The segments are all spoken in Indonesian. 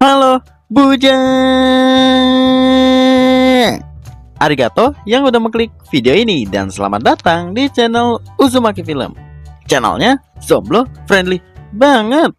Halo, Bujang. Arigato yang udah mengklik video ini dan selamat datang di channel Uzumaki Film. Channelnya jomblo friendly banget.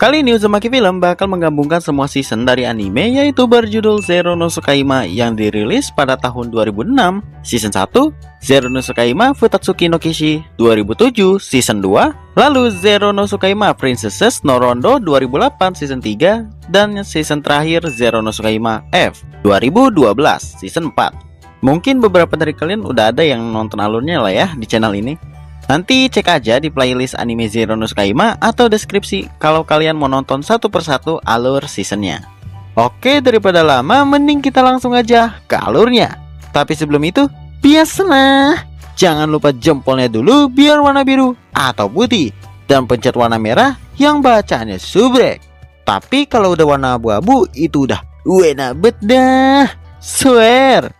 Kali ini Uzumaki Film bakal menggabungkan semua season dari anime yaitu berjudul Zero no Tsukaima yang dirilis pada tahun 2006 Season 1, Zero no Tsukaima Futatsuki no Kishi 2007 Season 2, lalu Zero no Tsukaima Princesses no Rondo 2008 Season 3, dan season terakhir Zero no Tsukaima F 2012 Season 4. Mungkin beberapa dari kalian udah ada yang nonton alurnya lah ya di channel ini. Nanti cek aja di playlist anime Zero no Tsukaima atau deskripsi kalau kalian mau nonton satu persatu alur seasonnya. Oke, daripada lama mending kita langsung aja ke alurnya. Tapi sebelum itu, biasalah, jangan lupa jempolnya dulu biar warna biru atau putih, dan pencet warna merah yang bacaannya subrek. Tapi kalau udah warna abu-abu itu udah wena bedah, swear.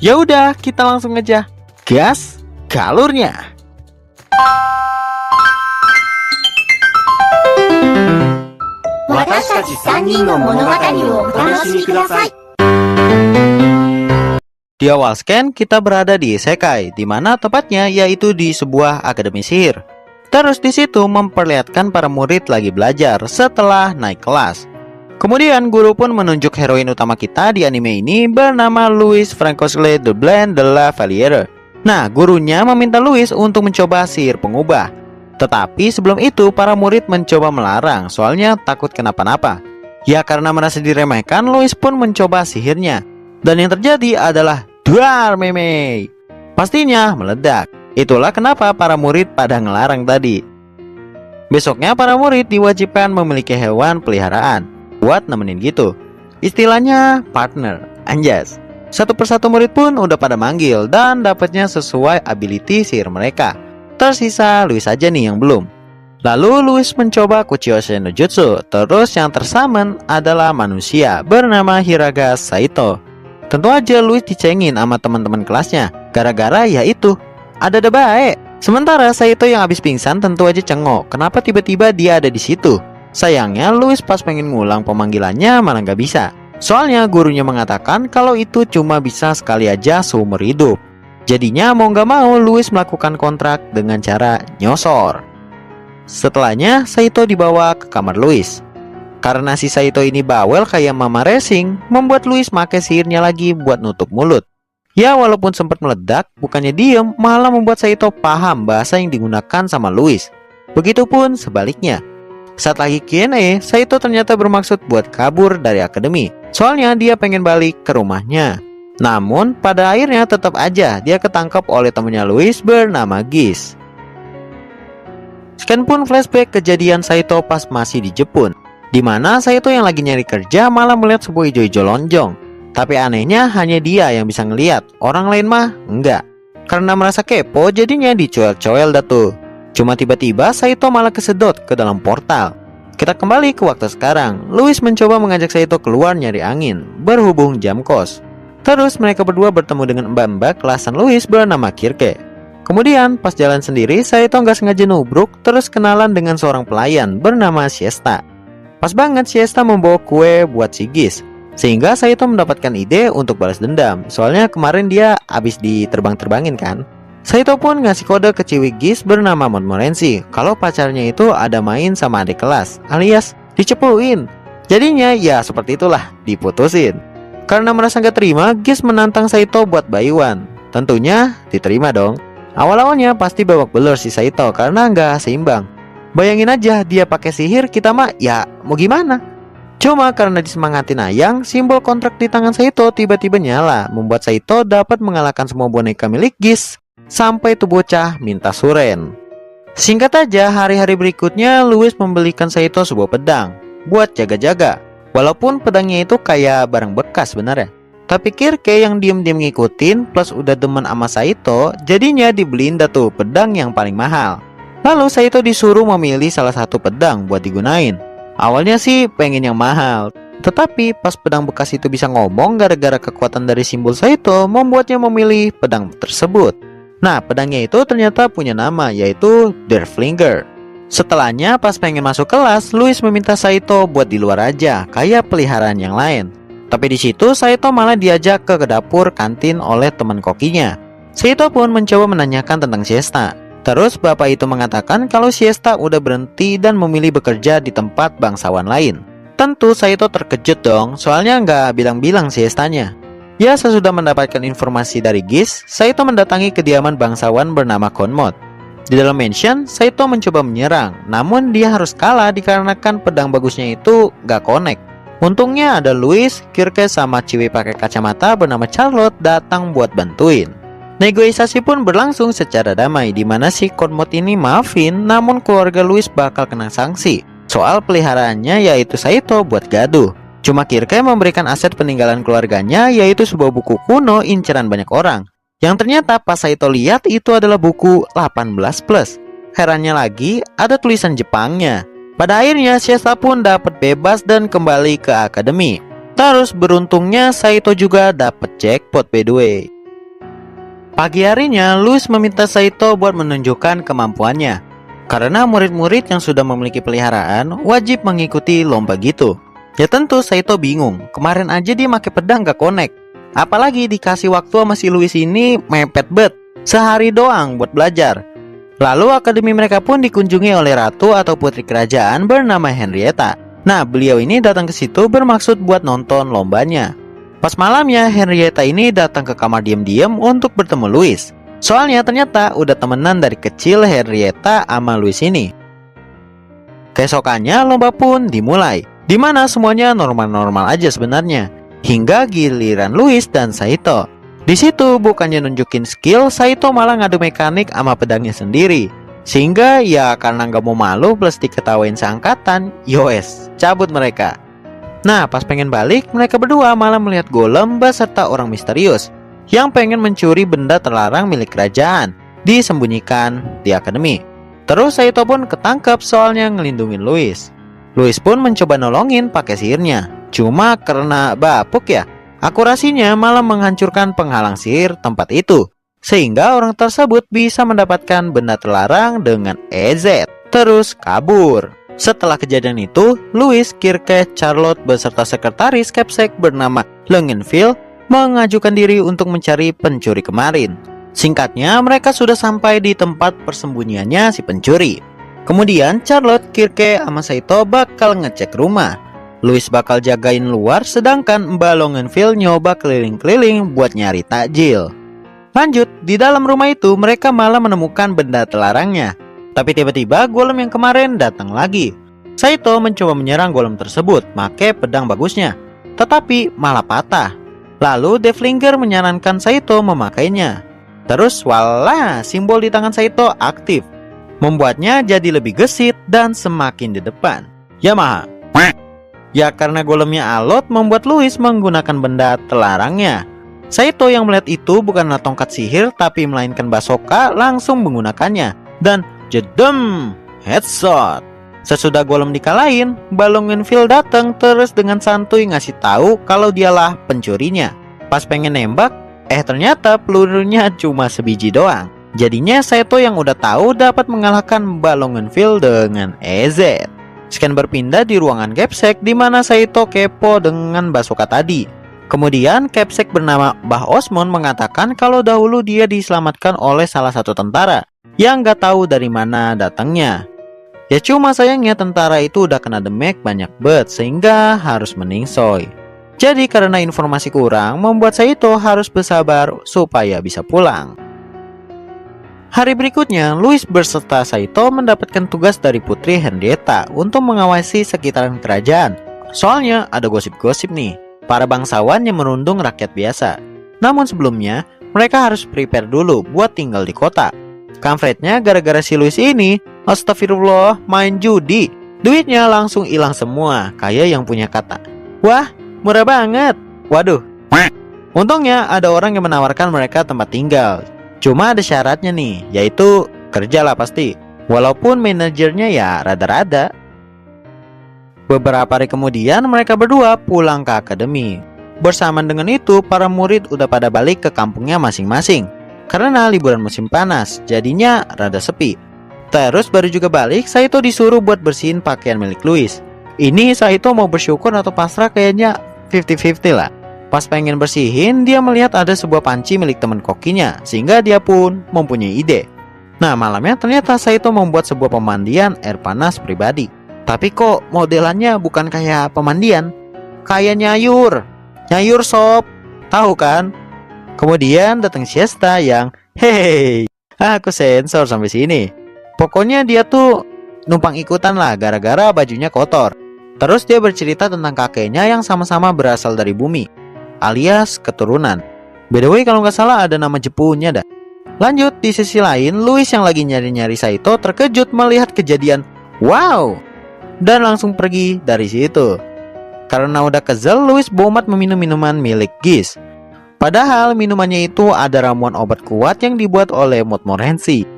Ya udah, kita langsung aja gas ke alurnya. Di awal scan kita berada di isekai, di mana tepatnya yaitu di sebuah akademi sihir. Terus di situ memperlihatkan para murid lagi belajar setelah naik kelas. Kemudian guru pun menunjuk heroin utama kita di anime ini bernama Louis Francosle de Blanc de la Valliere. Nah, gurunya meminta Louis untuk mencoba sihir pengubah. Tetapi sebelum itu para murid mencoba melarang, soalnya takut kenapa-napa. Ya karena merasa diremehkan, Louis pun mencoba sihirnya. Dan yang terjadi adalah duar meme. Pastinya meledak. Itulah kenapa para murid pada ngelarang tadi. Besoknya para murid diwajibkan memiliki hewan peliharaan buat nemenin gitu. Istilahnya partner, anjas. Satu persatu murid pun udah pada manggil dan dapatnya sesuai ability sihir mereka. Tersisa Louis aja nih yang belum. Lalu Louis mencoba Kuchiyose no Jutsu. Terus yang tersummon adalah manusia bernama Hiraga Saito. Tentu aja Louis dicengin sama teman-teman kelasnya. Gara-gara ya itu, ada baik. Sementara Saito yang habis pingsan tentu aja cengok. Kenapa tiba-tiba dia ada di situ? Sayangnya Louis pas pengen ngulang pemanggilannya malah nggak bisa. Soalnya gurunya mengatakan kalau itu cuma bisa sekali aja seumur hidup. Jadinya mau nggak mau Louis melakukan kontrak dengan cara nyosor. Setelahnya Saito dibawa ke kamar Louis. Karena si Saito ini bawel kayak mama racing, membuat Louis make sihirnya lagi buat nutup mulut. Ya walaupun sempat meledak, bukannya diem, malah membuat Saito paham bahasa yang digunakan sama Louis. Begitupun sebaliknya. Saat lagi Q&A, Saito ternyata bermaksud buat kabur dari akademi. Soalnya dia pengen balik ke rumahnya. Namun pada akhirnya tetap aja dia ketangkap oleh temannya Louis bernama Giz. Scan pun flashback kejadian Saito pas masih di Jepun, dimana Saito yang lagi nyari kerja malah melihat sebuah ijo-ijo lonjong. Tapi anehnya hanya dia yang bisa ngeliat, orang lain mah enggak. Karena merasa kepo jadinya dicoel-coel dah tuh. Cuma tiba-tiba Saito malah kesedot ke dalam portal. Kita kembali ke waktu sekarang. Louis mencoba mengajak Saito keluar nyari angin, berhubung jam kos. Terus mereka berdua bertemu dengan mbak-mbak kelasan Louis bernama Kirke. Kemudian pas jalan sendiri, Saito nggak sengaja nubruk terus kenalan dengan seorang pelayan bernama Siesta. Pas banget Siesta membawa kue buat si Giz, sehingga Saito mendapatkan ide untuk balas dendam. Soalnya kemarin dia abis diterbang-terbangin kan. Saito pun ngasih kode ke ciwik Giz bernama Montmorency kalau pacarnya itu ada main sama adik kelas, alias dicepuin. Jadinya ya seperti itulah, diputusin. Karena merasa gak terima, Giz menantang Saito buat bayuan. Tentunya diterima dong. Awal-awalnya pasti babak belur si Saito karena gak seimbang. Bayangin aja dia pakai sihir, kita mah ya mau gimana. Cuma karena disemangatin Ayang, simbol kontrak di tangan Saito tiba-tiba nyala, membuat Saito dapat mengalahkan semua boneka milik Giz. Sampai tuh bocah minta suren. Singkat aja, hari-hari berikutnya Louis membelikan Saito sebuah pedang buat jaga-jaga. Walaupun pedangnya itu kayak barang bekas sebenarnya. Tapi Kirke yang diem-diem ngikutin plus udah demen sama Saito, jadinya dibeliin dah tuh pedang yang paling mahal. Lalu Saito disuruh memilih salah satu pedang buat digunain. Awalnya sih pengen yang mahal, tetapi pas pedang bekas itu bisa ngomong gara-gara kekuatan dari simbol Saito membuatnya memilih pedang tersebut. Nah, pedangnya itu ternyata punya nama, yaitu Derflinger. Setelahnya pas pengen masuk kelas, Louis meminta Saito buat di luar aja, kayak peliharaan yang lain. Tapi di situ Saito malah diajak ke dapur kantin oleh teman kokinya. Saito pun mencoba menanyakan tentang siesta. Terus bapak itu mengatakan kalau siesta udah berhenti dan memilih bekerja di tempat bangsawan lain. Tentu Saito terkejut dong, soalnya nggak bilang-bilang siestanya. Ya, sesudah mendapatkan informasi dari Giz, Saito mendatangi kediaman bangsawan bernama Konmot. Di dalam mansion, Saito mencoba menyerang, namun dia harus kalah dikarenakan pedang bagusnya itu nggak connect. Untungnya ada Louis, Kirke, sama cewek pakai kacamata bernama Charlotte datang buat bantuin. Negosiasi pun berlangsung secara damai, di mana si Konmot ini maafin, namun keluarga Louis bakal kena sanksi soal peliharaannya yaitu Saito buat gaduh. Cuma Kirke memberikan aset peninggalan keluarganya, yaitu sebuah buku kuno inceran banyak orang, yang ternyata pas Saito lihat itu adalah buku 18+. Herannya lagi, ada tulisan Jepangnya. Pada akhirnya Siesta pun dapat bebas dan kembali ke akademi. Terus beruntungnya Saito juga dapat jackpot by the way. Pagi harinya, Louis meminta Saito buat menunjukkan kemampuannya. Karena murid-murid yang sudah memiliki peliharaan wajib mengikuti lomba gitu. Ya tentu Saito bingung, kemarin aja dia pakai pedang gak connect. Apalagi dikasih waktu sama si Louis ini mepet bet, sehari doang buat belajar. Lalu akademi mereka pun dikunjungi oleh ratu atau putri kerajaan bernama Henrietta. Nah, beliau ini datang ke situ bermaksud buat nonton lombanya. Pas malamnya, Henrietta ini datang ke kamar diam-diam untuk bertemu Louis. Soalnya ternyata udah temenan dari kecil Henrietta sama Louis ini. Keesokannya lomba pun dimulai, di mana semuanya normal-normal aja sebenarnya, hingga giliran Louis dan Saito. Di situ bukannya nunjukin skill, Saito malah ngadu mekanik sama pedangnya sendiri. Sehingga ya karena nggak mau malu plus diketawain seangkatan, yowes, cabut mereka. Nah, pas pengen balik, mereka berdua malah melihat golem beserta orang misterius yang pengen mencuri benda terlarang milik kerajaan, disembunyikan di akademi. Terus Saito pun ketangkep soalnya ngelindungin Louis. Louis pun mencoba nolongin pakai sihirnya. Cuma karena bapuk ya, akurasinya malah menghancurkan penghalang sihir tempat itu. Sehingga orang tersebut bisa mendapatkan benda terlarang dengan EZ, terus kabur. Setelah kejadian itu, Louis, Kirke, Charlotte beserta sekretaris Capsec bernama Langenfeld mengajukan diri untuk mencari pencuri kemarin. Singkatnya, mereka sudah sampai di tempat persembunyiannya si pencuri. Kemudian Charlotte, Kirke, sama Saito bakal ngecek rumah. Louis bakal jagain luar, sedangkan Mbak Langenfeld nyoba keliling-keliling buat nyari takjil. Lanjut, di dalam rumah itu mereka malah menemukan benda terlarangnya. Tapi tiba-tiba golem yang kemarin datang lagi. Saito mencoba menyerang golem tersebut pakai pedang bagusnya, tetapi malah patah. Lalu Derflinger menyarankan Saito memakainya. Terus wala, simbol di tangan Saito aktif, membuatnya jadi lebih gesit dan semakin di depan. Yamaha. Ya karena golemnya alot membuat Louis menggunakan benda terlarangnya. Saito yang melihat itu bukanlah tongkat sihir tapi melainkan basoka langsung menggunakannya dan jedem, headshot. Sesudah golem dikalahin, Langenfeld datang terus dengan santuy ngasih tahu kalau dialah pencurinya. Pas pengen nembak, ternyata pelurunya cuma sebiji doang. Jadinya Saito yang udah tahu dapat mengalahkan Langenfeld dengan EZ. Scan berpindah di ruangan Capsec di mana Saito kepo dengan basoka tadi. Kemudian Capsec bernama Mbah Osmond mengatakan kalau dahulu dia diselamatkan oleh salah satu tentara yang gak tahu dari mana datangnya. Ya cuma sayangnya tentara itu udah kena damage banyak banget sehingga harus meningsoy. Jadi karena informasi kurang membuat Saito harus bersabar supaya bisa pulang. Hari berikutnya, Louis beserta Saito mendapatkan tugas dari Putri Henrietta untuk mengawasi sekitaran kerajaan. Soalnya ada gosip-gosip nih, para bangsawan yang merundung rakyat biasa. Namun sebelumnya, mereka harus prepare dulu buat tinggal di kota. Kampretnya gara-gara si Louis ini, astagfirullah, main judi. Duitnya langsung hilang semua, kayak yang punya kata, "Wah, murah banget." Waduh. Untungnya ada orang yang menawarkan mereka tempat tinggal. Cuma ada syaratnya nih, yaitu kerja lah pasti. Walaupun manajernya ya rada-rada. Beberapa hari kemudian mereka berdua pulang ke akademi. Bersamaan dengan itu, para murid udah pada balik ke kampungnya masing-masing. Karena liburan musim panas, jadinya rada sepi. Terus baru juga balik, Saito disuruh buat bersihin pakaian milik Louis. Ini Saito mau bersyukur atau pasrah, kayaknya 50-50 lah. Pas pengen bersihin, dia melihat ada sebuah panci milik teman kokinya, sehingga dia pun mempunyai ide. Nah, malamnya ternyata Saito membuat sebuah pemandian air panas pribadi. Tapi kok modelannya bukan kayak pemandian, kayak nyayur sob, tahu kan? Kemudian datang Siesta yang hehehe, aku sensor sampai sini. Pokoknya dia tuh numpang ikutan lah gara-gara bajunya kotor. Terus dia bercerita tentang kakeknya yang sama-sama berasal dari bumi, alias keturunan. By the way, kalau nggak salah ada nama Jepunya dah. Lanjut, di sisi lain, Louis yang lagi nyari-nyari Saito terkejut melihat kejadian wow, dan langsung pergi dari situ. Karena udah kesel, Louis bomat meminum minuman milik Giz. Padahal minumannya itu ada ramuan obat kuat yang dibuat oleh Montmorency.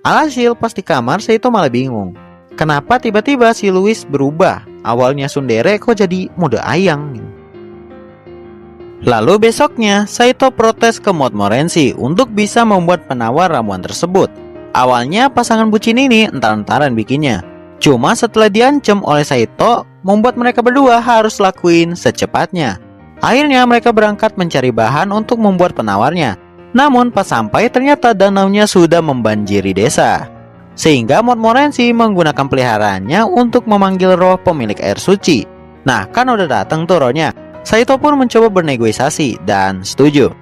Alhasil pas di kamar, Saito malah bingung. Kenapa tiba-tiba si Louis berubah? Awalnya tsundere kok jadi mode ayang. Lalu besoknya, Saito protes ke Montmorency untuk bisa membuat penawar ramuan tersebut. Awalnya pasangan bucin ini entar-entaran bikinnya. Cuma setelah diancam oleh Saito, membuat mereka berdua harus lakuin secepatnya. Akhirnya mereka berangkat mencari bahan untuk membuat penawarnya. Namun pas sampai ternyata danaunya sudah membanjiri desa. Sehingga Montmorency menggunakan peliharaannya untuk memanggil roh pemilik air suci. Nah, kan udah datang tuh rohnya. Saito pun mencoba bernegosiasi dan setuju.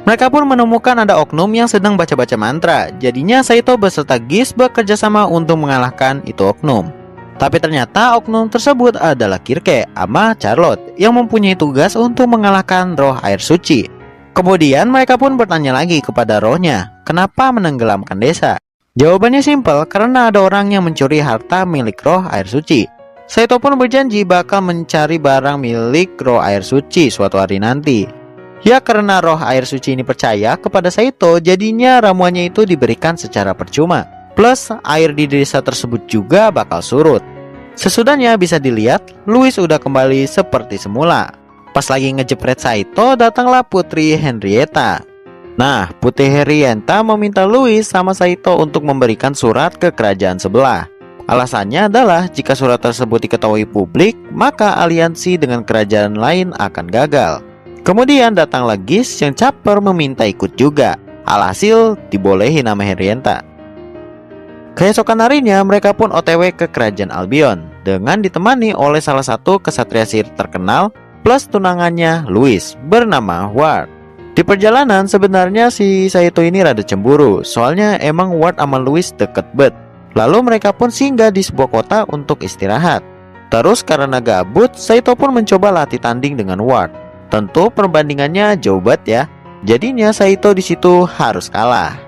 Mereka pun menemukan ada oknum yang sedang baca-baca mantra. Jadinya Saito beserta Giz bekerja sama untuk mengalahkan itu oknum. Tapi ternyata oknum tersebut adalah Kirke sama Charlotte yang mempunyai tugas untuk mengalahkan roh air suci. Kemudian mereka pun bertanya lagi kepada rohnya, kenapa menenggelamkan desa? Jawabannya simpel, karena ada orang yang mencuri harta milik roh air suci. Saito pun berjanji bakal mencari barang milik roh air suci suatu hari nanti. Ya, karena roh air suci ini percaya kepada Saito, jadinya ramuannya itu diberikan secara percuma. Plus air di desa tersebut juga bakal surut. Sesudahnya bisa dilihat, Louis udah kembali seperti semula. Pas lagi ngejepret Saito, datanglah Putri Henrietta. Nah, Putri Henrietta meminta Louis sama Saito untuk memberikan surat ke kerajaan sebelah. Alasannya adalah jika surat tersebut diketahui publik, maka aliansi dengan kerajaan lain akan gagal. Kemudian datanglah Giz yang caper meminta ikut juga. Alhasil dibolehin nama Henrietta. Keesokan harinya mereka pun OTW ke kerajaan Albion dengan ditemani oleh salah satu kesatria sihir terkenal plus tunangannya Louis bernama Ward. Di perjalanan sebenarnya si Saito ini rada cemburu, soalnya emang Ward sama Louis deket bet. Lalu mereka pun singgah di sebuah kota untuk istirahat. Terus karena gabut, Saito pun mencoba latih tanding dengan Ward. Tentu perbandingannya jauh banget ya. Jadinya Saito di situ harus kalah.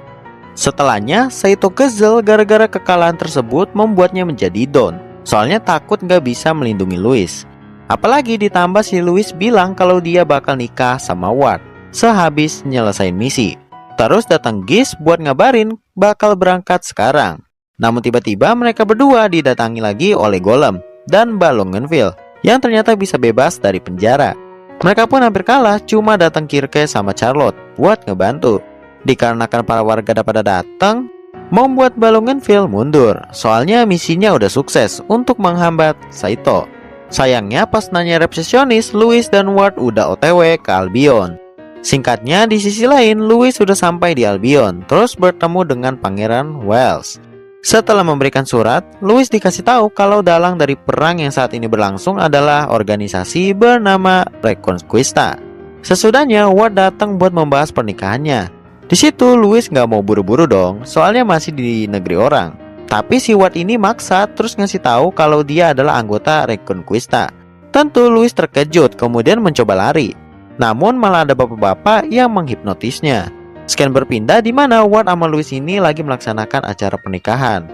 Setelahnya, Saito kesel gara-gara kekalahan tersebut membuatnya menjadi down. Soalnya takut gak bisa melindungi Louis. Apalagi ditambah si Louis bilang kalau dia bakal nikah sama Ward sehabis nyelesain misi. Terus datang Giz buat ngabarin bakal berangkat sekarang. Namun tiba-tiba mereka berdua didatangi lagi oleh Golem dan Balongenville yang ternyata bisa bebas dari penjara. Mereka pun hampir kalah, cuma datang Kirke sama Charlotte buat ngebantu. Dikarenakan para warga pada datang, membuat Balongenville mundur. Soalnya misinya udah sukses untuk menghambat Saito. Sayangnya pas nanya resepsionis, Louis dan Ward udah OTW ke Albion. Singkatnya, di sisi lain, Louis sudah sampai di Albion, terus bertemu dengan Pangeran Wells. Setelah memberikan surat, Louis dikasih tahu kalau dalang dari perang yang saat ini berlangsung adalah organisasi bernama Reconquista. Sesudahnya, Ward datang buat membahas pernikahannya. Di situ Louis nggak mau buru-buru dong, soalnya masih di negeri orang. Tapi si Ward ini maksa terus ngasih tahu kalau dia adalah anggota Reconquista. Tentu Louis terkejut, kemudian mencoba lari. Namun malah ada bapak-bapak yang menghipnotisnya. Scan berpindah di mana Ward sama Louis ini lagi melaksanakan acara pernikahan.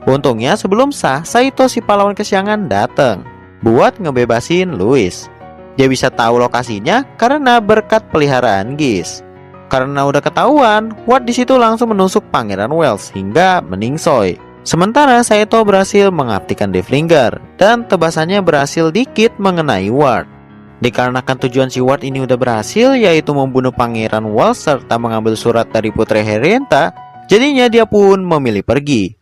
Untungnya sebelum sah, Saito si pahlawan kesiangan datang buat ngebebasin Louis. Dia bisa tahu lokasinya karena berkat peliharaan Giz. Karena udah ketahuan, Ward di situ langsung menusuk Pangeran Wells hingga meningsoy. Sementara Saito berhasil mengaptikan Devlinger dan tebasannya berhasil dikit mengenai Ward. Dikarenakan tujuan si Ward ini udah berhasil, yaitu membunuh Pangeran Walsh serta mengambil surat dari Putri Henrietta, jadinya dia pun memilih pergi.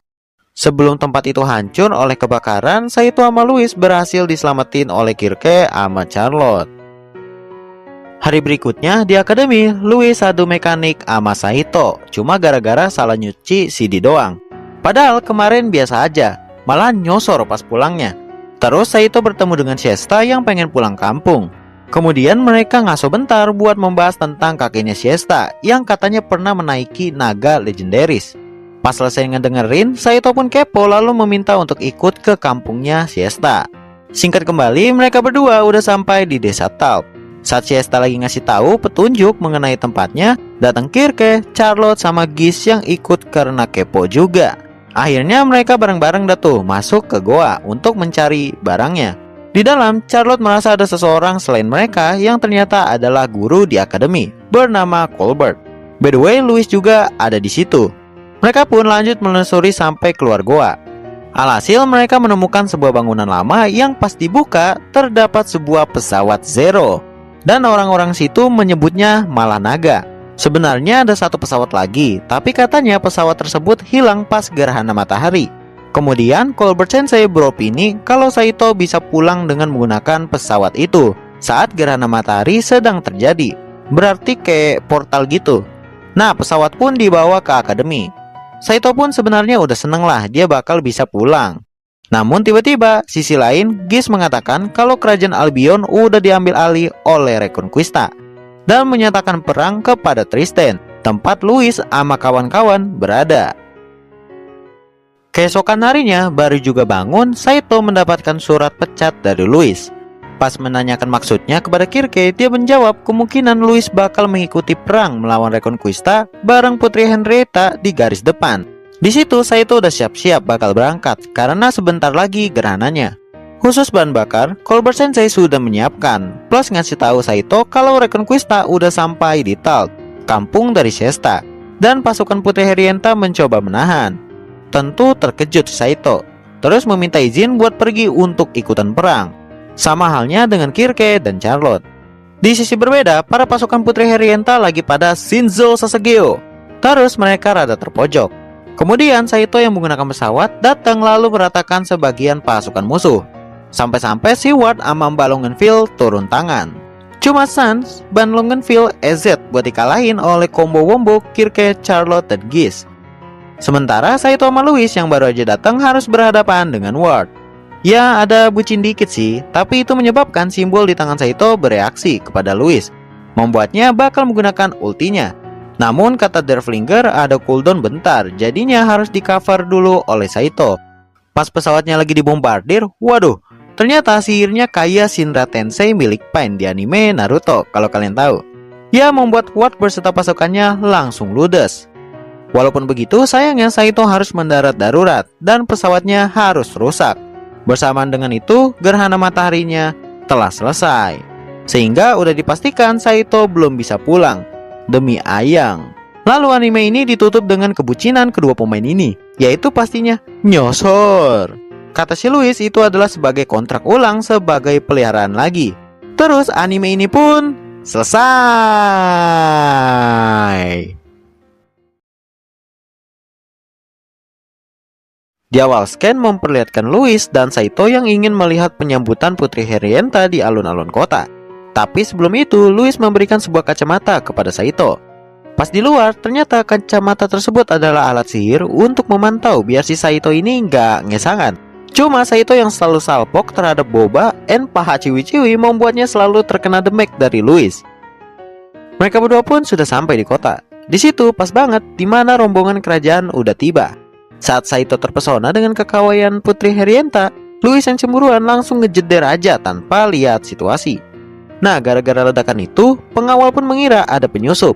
Sebelum tempat itu hancur oleh kebakaran, Saito sama Louis berhasil diselamatin oleh Kirke sama Charlotte. Hari berikutnya di akademi, Louis adu mekanik sama Saito, cuma gara-gara salah nyuci CD doang. Padahal kemarin biasa aja, malah nyosor pas pulangnya. Terus Saito bertemu dengan Siesta yang pengen pulang kampung. Kemudian mereka ngaso bentar buat membahas tentang kakeknya Siesta yang katanya pernah menaiki naga legendaris. Pas selesai ngedengerin, Saito pun kepo lalu meminta untuk ikut ke kampungnya Siesta. Singkat kembali, mereka berdua udah sampai di desa Talp. Saat Siesta lagi ngasih tahu petunjuk mengenai tempatnya, datang Kirke, Charlotte sama Gis yang ikut karena kepo juga. Akhirnya mereka bareng-bareng masuk ke goa untuk mencari barangnya. Di dalam, Charlotte merasa ada seseorang selain mereka yang ternyata adalah guru di akademi bernama Colbert. By the way, Louis juga ada di situ. Mereka pun lanjut menelusuri sampai keluar goa. Alhasil mereka menemukan sebuah bangunan lama yang pas dibuka terdapat sebuah pesawat Zero. Dan orang-orang situ menyebutnya malah naga. Sebenarnya ada satu pesawat lagi, tapi katanya pesawat tersebut hilang pas gerhana matahari. Kemudian Colbert Sensei beropini kalau Saito bisa pulang dengan menggunakan pesawat itu saat gerhana matahari sedang terjadi. Berarti kayak portal gitu. Nah, pesawat pun dibawa ke akademi. Saito pun sebenarnya udah seneng lah dia bakal bisa pulang. Namun tiba-tiba sisi lain Gis mengatakan kalau kerajaan Albion udah diambil alih oleh Reconquista dan menyatakan perang kepada Tristan, tempat Louis sama kawan-kawan berada. Keesokan harinya, baru juga bangun, Saito mendapatkan surat pecat dari Louis. Pas menanyakan maksudnya kepada Kirke, dia menjawab kemungkinan Louis bakal mengikuti perang melawan Reconquista bareng Putri Henrietta di garis depan. Di situ Saito udah siap-siap bakal berangkat karena sebentar lagi gerhananya. Khusus bahan bakar, Colbert Sensei sudah menyiapkan, plus ngasih tahu Saito kalau Reconquista udah sampai di Talp, kampung dari Siesta, dan pasukan Putri Henrietta mencoba menahan. Tentu terkejut Saito, terus meminta izin buat pergi untuk ikutan perang. Sama halnya dengan Kirke dan Charlotte. Di sisi berbeda, para pasukan Putri Henrietta lagi pada Shinzo Sasageo. Terus mereka rada terpojok. Kemudian Saito yang menggunakan pesawat datang lalu meratakan sebagian pasukan musuh. Sampai-sampai si Ward sama Mbak Longenville turun tangan. Cuma Sans, Ban Longenville EZ buat dikalahin oleh combo wombo Kirke, Charlotte, dan Gis. Sementara Saito sama Louis yang baru aja datang harus berhadapan dengan Ward. Ya ada bucin dikit sih, tapi itu menyebabkan simbol di tangan Saito bereaksi kepada Louis, membuatnya bakal menggunakan ultinya. Namun kata Derflinger ada cooldown bentar, jadinya harus di cover dulu oleh Saito. Pas pesawatnya lagi dibombardir, waduh, ternyata sihirnya kayak Shinra Tensei milik Pain di anime Naruto kalau kalian tahu. Ya membuat Ward berserta pasukannya langsung ludes. Walaupun begitu, sayangnya Saito harus mendarat darurat dan pesawatnya harus rusak. Bersamaan dengan itu, gerhana mataharinya telah selesai. Sehingga udah dipastikan Saito belum bisa pulang. Demi Ayang. Lalu anime ini ditutup dengan kebucinan kedua pemain ini, yaitu pastinya nyosor. Kata si Louis itu adalah sebagai kontrak ulang sebagai peliharaan lagi. Terus anime ini pun selesai. Di awal scan memperlihatkan Louis dan Saito yang ingin melihat penyambutan Putri Henrietta di alun-alun kota. Tapi sebelum itu, Louis memberikan sebuah kacamata kepada Saito. Pas di luar, ternyata kacamata tersebut adalah alat sihir untuk memantau biar si Saito ini nggak ngesangan. Cuma Saito yang selalu salpok terhadap boba dan paha ciwi-ciwi membuatnya selalu terkena demek dari Louis. Mereka berdua pun sudah sampai di kota. Di situ pas banget di mana rombongan kerajaan udah tiba. Saat Saito terpesona dengan kekawaian Putri Henrietta, Louis yang cemburuan langsung ngejeder aja tanpa lihat situasi. Nah, gara-gara ledakan itu, pengawal pun mengira ada penyusup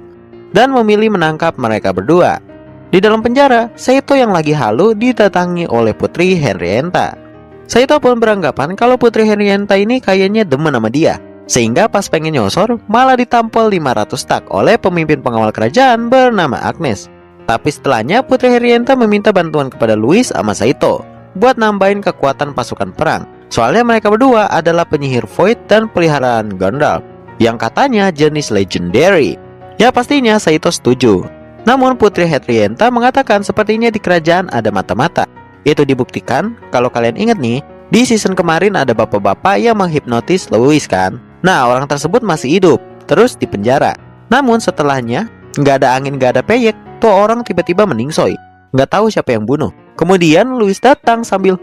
dan memilih menangkap mereka berdua. Di dalam penjara, Saito yang lagi halu didatangi oleh Putri Henrietta. Saito pun beranggapan kalau Putri Henrietta ini kayaknya demen sama dia, sehingga pas pengen nyosor, malah ditampol 500 tak oleh pemimpin pengawal kerajaan bernama Agnes. Tapi setelahnya Putri Herienta meminta bantuan kepada Louis sama Saito buat nambahin kekuatan pasukan perang. Soalnya mereka berdua adalah penyihir Void dan peliharaan Gandalf yang katanya jenis legendary. Ya pastinya Saito setuju. Namun Putri Herienta mengatakan sepertinya di kerajaan ada mata-mata. Itu dibuktikan kalau kalian ingat nih, di season kemarin ada bapak-bapak yang menghipnotis Louis kan. Nah orang tersebut masih hidup, terus dipenjara. Namun setelahnya nggak ada angin nggak ada peyek, tuh orang tiba-tiba meningsoy. Nggak tahu siapa yang bunuh. Kemudian Louis datang sambil,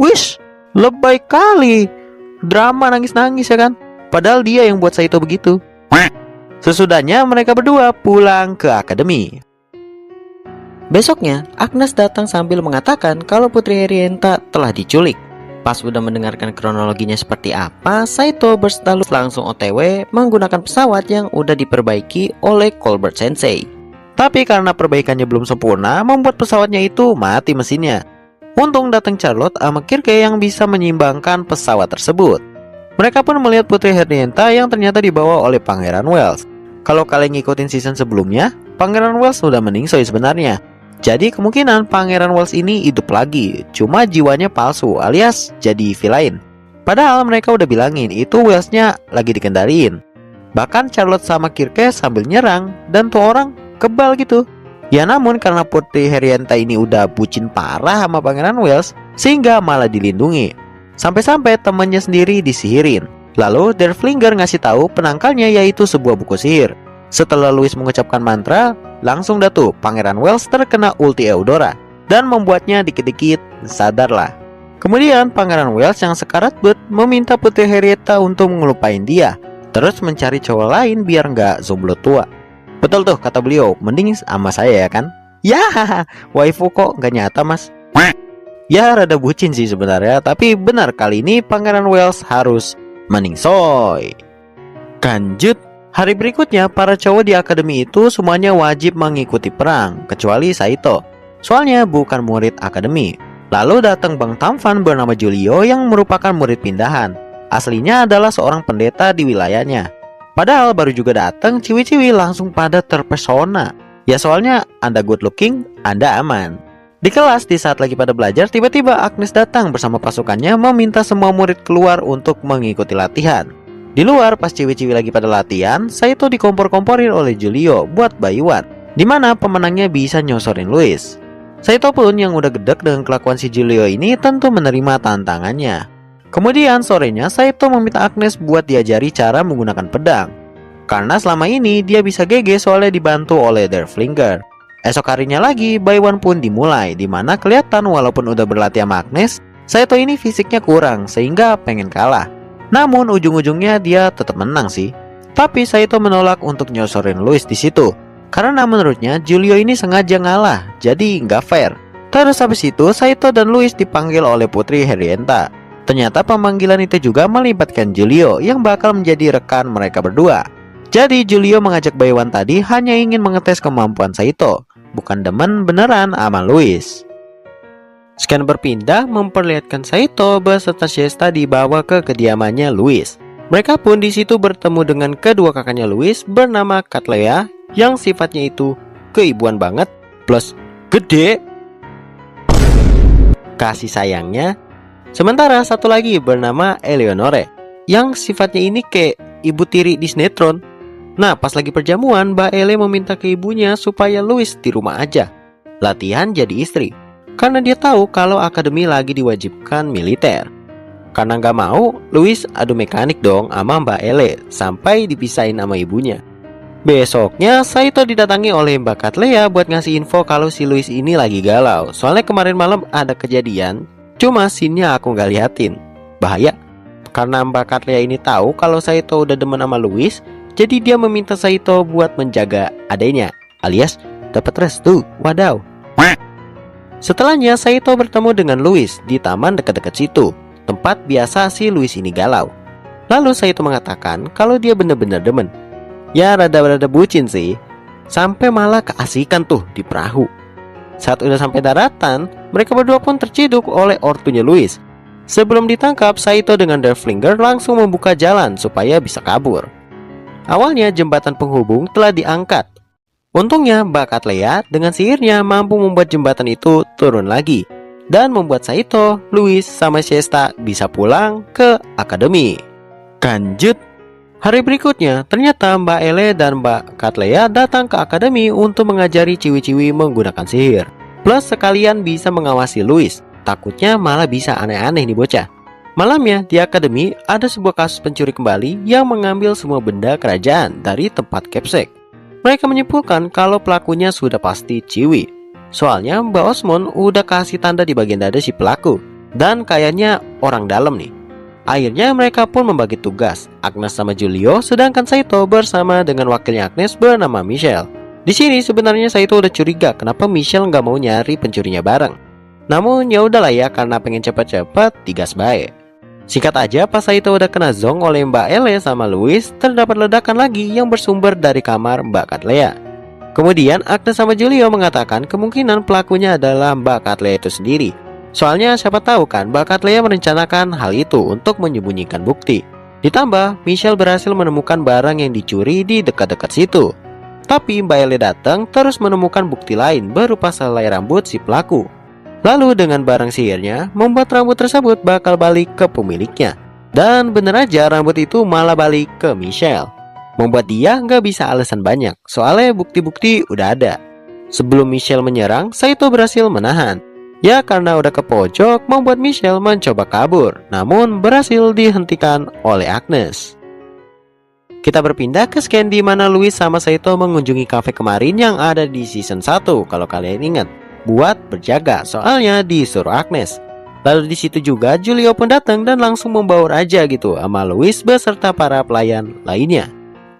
"Wish, lebay kali. Drama nangis-nangis ya kan? Padahal dia yang buat Saito begitu." Sesudahnya mereka berdua pulang ke akademi. Besoknya, Agnes datang sambil mengatakan kalau Putri Herienta telah diculik. Pas udah mendengarkan kronologinya seperti apa, Saito berstalu langsung OTW menggunakan pesawat yang udah diperbaiki oleh Colbert Sensei. Tapi karena perbaikannya belum sempurna, membuat pesawatnya itu mati mesinnya. Untung datang Charlotte sama Kirke yang bisa menyeimbangkan pesawat tersebut. Mereka pun melihat Putri Herienta yang ternyata dibawa oleh Pangeran Wells. Kalau kalian ngikutin season sebelumnya, Pangeran Wells sudah meningsoy sebenarnya. Jadi kemungkinan Pangeran Wells ini hidup lagi, cuma jiwanya palsu alias jadi villain. Padahal mereka udah bilangin itu Wellsnya lagi dikendaliin. Bahkan Charlotte sama Kirke sambil nyerang dan tuh orang kebal gitu. Ya namun karena Putri Herienta ini udah bucin parah sama Pangeran Wells, sehingga malah dilindungi. Sampai-sampai temannya sendiri disihirin. Lalu Derflinger ngasih tahu penangkalnya yaitu sebuah buku sihir. Setelah Louis mengucapkan mantra, langsung dah tuh Pangeran Wells terkena ulti Eudora dan membuatnya dikit-dikit sadarlah. Kemudian Pangeran Wells yang sekarat bet meminta Putri Herienta untuk ngelupain dia, terus mencari cowok lain biar nggak jomblo tua. Betul tuh kata beliau, mending sama saya ya kan? Ya, waifu kok nggak nyata mas. Ya rada bucin sih sebenarnya, tapi benar kali ini Pangeran Wells harus meningsoy. Lanjut. Hari berikutnya, para cowok di akademi itu semuanya wajib mengikuti perang, kecuali Saito. Soalnya bukan murid akademi. Lalu datang Bang Tamfan bernama Julio yang merupakan murid pindahan. Aslinya adalah seorang pendeta di wilayahnya. Padahal baru juga datang, ciwi-ciwi langsung pada terpesona. Ya soalnya Anda good looking, Anda aman. Di kelas, di saat lagi pada belajar, tiba-tiba Agnes datang bersama pasukannya meminta semua murid keluar untuk mengikuti latihan. Di luar pas ciwi-ciwi lagi pada latihan, Saito dikompor-komporin oleh Julio buat bayuan, dimana pemenangnya bisa nyosorin Louis. Saito pun yang udah gedek dengan kelakuan si Julio ini tentu menerima tantangannya. Kemudian sorenya Saito meminta Agnes buat diajari cara menggunakan pedang. Karena selama ini dia bisa GG soalnya dibantu oleh Derflinger. Esok harinya lagi bayuan pun dimulai, dimana kelihatan walaupun udah berlatih sama Agnes, Saito ini fisiknya kurang sehingga pengen kalah. Namun ujung-ujungnya dia tetap menang sih. Tapi Saito menolak untuk nyosorin Louis di situ. Karena menurutnya Julio ini sengaja ngalah, jadi nggak fair. Terus habis itu Saito dan Louis dipanggil oleh Putri Herienta. Ternyata pemanggilan itu juga melibatkan Julio yang bakal menjadi rekan mereka berdua. Jadi Julio mengajak Bayuan tadi hanya ingin mengetes kemampuan Saito, bukan demen beneran sama Louis. Scan berpindah memperlihatkan Saito beserta Shesta dibawa ke kediamannya Louis. Mereka pun di situ bertemu dengan kedua kakaknya Louis bernama Katlea yang sifatnya itu keibuan banget plus gede kasih sayangnya. Sementara satu lagi bernama Eleonore yang sifatnya ini kayak ibu tiri di sinetron. Nah pas lagi perjamuan Mbak Ele meminta ke ibunya supaya Louis di rumah aja, latihan jadi istri. Karena dia tahu kalau akademi lagi diwajibkan militer. Karena nggak mau, Louis adu mekanik dong sama Mbak Ele sampai dipisahin sama ibunya. Besoknya Saito didatangi oleh Mbak Katlea buat ngasih info kalau si Louis ini lagi galau. Soalnya kemarin malam ada kejadian, cuma scene-nya aku nggak liatin. Bahaya. Karena Mbak Katlea ini tahu kalau Saito udah demen sama Louis, jadi dia meminta Saito buat menjaga adanya, alias dapat restu. Wadaw. Setelahnya Saito bertemu dengan Louis di taman dekat-dekat situ, tempat biasa si Louis ini galau. Lalu Saito mengatakan kalau dia bener-bener demen. Ya rada-rada bucin sih, sampai malah keasikan tuh di perahu. Saat udah sampai daratan, mereka berdua pun terciduk oleh ortunya Louis. Sebelum ditangkap, Saito dengan Derflinger langsung membuka jalan supaya bisa kabur. Awalnya jembatan penghubung telah diangkat, Untungnya bakat Lea dengan sihirnya mampu membuat jembatan itu turun lagi dan membuat Saito, Louis, sama Shesta bisa pulang ke akademi. Lanjut. Hari berikutnya, ternyata Mbak Ele dan Mbak Katlea datang ke akademi untuk mengajari ciwi-ciwi menggunakan sihir. Plus sekalian bisa mengawasi Louis. Takutnya malah bisa aneh-aneh nih bocah. Malamnya di akademi ada sebuah kasus pencuri kembali yang mengambil semua benda kerajaan dari tempat Capsek. Mereka menyimpulkan kalau pelakunya sudah pasti ciwi. Soalnya Mbak Osmond udah kasih tanda di bagian dada si pelaku. Dan kayaknya orang dalam nih. Akhirnya mereka pun membagi tugas, Agnes sama Julio, sedangkan Saito bersama dengan wakilnya Agnes bernama Michelle. Di sini sebenarnya Saito udah curiga kenapa Michelle nggak mau nyari pencurinya bareng. Namun ya udahlah ya, karena pengen cepat-cepat digas baik. Singkat aja, pas Saito udah kena zong oleh Mbak Ele sama Louis, terdapat ledakan lagi yang bersumber dari kamar Mbak Katlea. Kemudian Agnes sama Julio mengatakan kemungkinan pelakunya adalah Mbak Katlea itu sendiri. Soalnya siapa tahu kan Mbak Katlea merencanakan hal itu untuk menyembunyikan bukti. Ditambah Michelle berhasil menemukan barang yang dicuri di dekat-dekat situ. Tapi Mbak Ele datang terus menemukan bukti lain berupa selai rambut si pelaku. Lalu dengan barang sihirnya membuat rambut tersebut bakal balik ke pemiliknya. Dan bener aja rambut itu malah balik ke Michelle. Membuat dia nggak bisa alasan banyak, soalnya bukti-bukti udah ada. Sebelum Michelle menyerang, Saito berhasil menahan. Ya karena udah ke pojok, membuat Michelle mencoba kabur, namun berhasil dihentikan oleh Agnes. Kita berpindah ke scan di mana Louis sama Saito mengunjungi kafe kemarin yang ada di season 1 kalau kalian ingat, buat berjaga, soalnya disuruh Agnes. Lalu di situ juga Julio pun datang dan langsung membaur aja gitu sama Louis beserta para pelayan lainnya.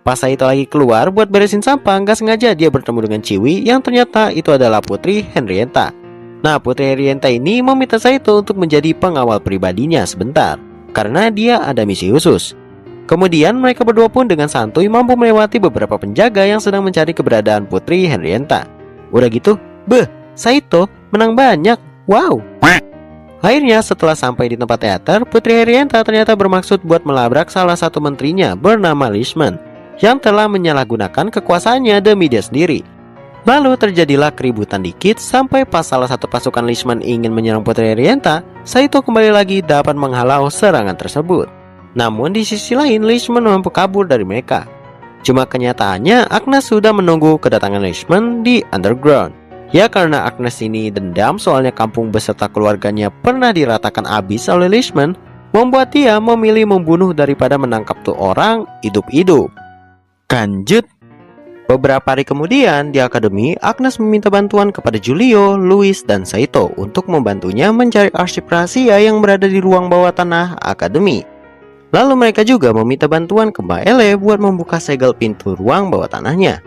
Pas Saito lagi keluar buat beresin sampah, nggak sengaja dia bertemu dengan Ciwi yang ternyata itu adalah Putri Henrietta. Nah, Putri Henrietta ini meminta Saito untuk menjadi pengawal pribadinya sebentar, karena dia ada misi khusus. Kemudian mereka berdua pun dengan santuy mampu melewati beberapa penjaga yang sedang mencari keberadaan Putri Henrietta. Udah gitu, Saito menang banyak, wow. Akhirnya setelah sampai di tempat teater, Putri Henrietta ternyata bermaksud buat melabrak salah satu menterinya bernama Leishman, yang telah menyalahgunakan kekuasaannya demi dia sendiri. Lalu terjadilah keributan dikit sampai pas salah satu pasukan Leishman ingin menyerang Putri Henrietta, Saito kembali lagi dapat menghalau serangan tersebut. Namun di sisi lain Leishman mampu kabur dari mereka. Cuma kenyataannya Agnes sudah menunggu kedatangan Leishman di underground. Ya karena Agnes ini dendam soalnya kampung beserta keluarganya pernah diratakan habis oleh Leishman, membuat dia memilih membunuh daripada menangkap tuh orang hidup-hidup. Lanjut. Beberapa hari kemudian di akademi, Agnes meminta bantuan kepada Julio, Louis, dan Saito untuk membantunya mencari arsip rahasia yang berada di ruang bawah tanah akademi. Lalu mereka juga meminta bantuan ke Mbak Ele buat membuka segel pintu ruang bawah tanahnya.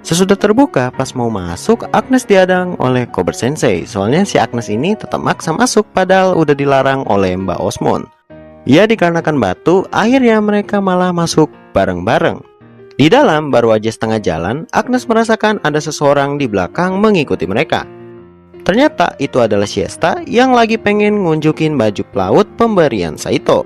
Sesudah terbuka, pas mau masuk, Agnes dihadang oleh Cobra Sensei. Soalnya si Agnes ini tetap maksa masuk padahal udah dilarang oleh Mbak Osmond. Ya dikarenakan batu, akhirnya mereka malah masuk bareng-bareng. Di dalam baru aja setengah jalan, Agnes merasakan ada seseorang di belakang mengikuti mereka. Ternyata itu adalah Shesta yang lagi pengen ngunjukin baju pelaut pemberian Saito.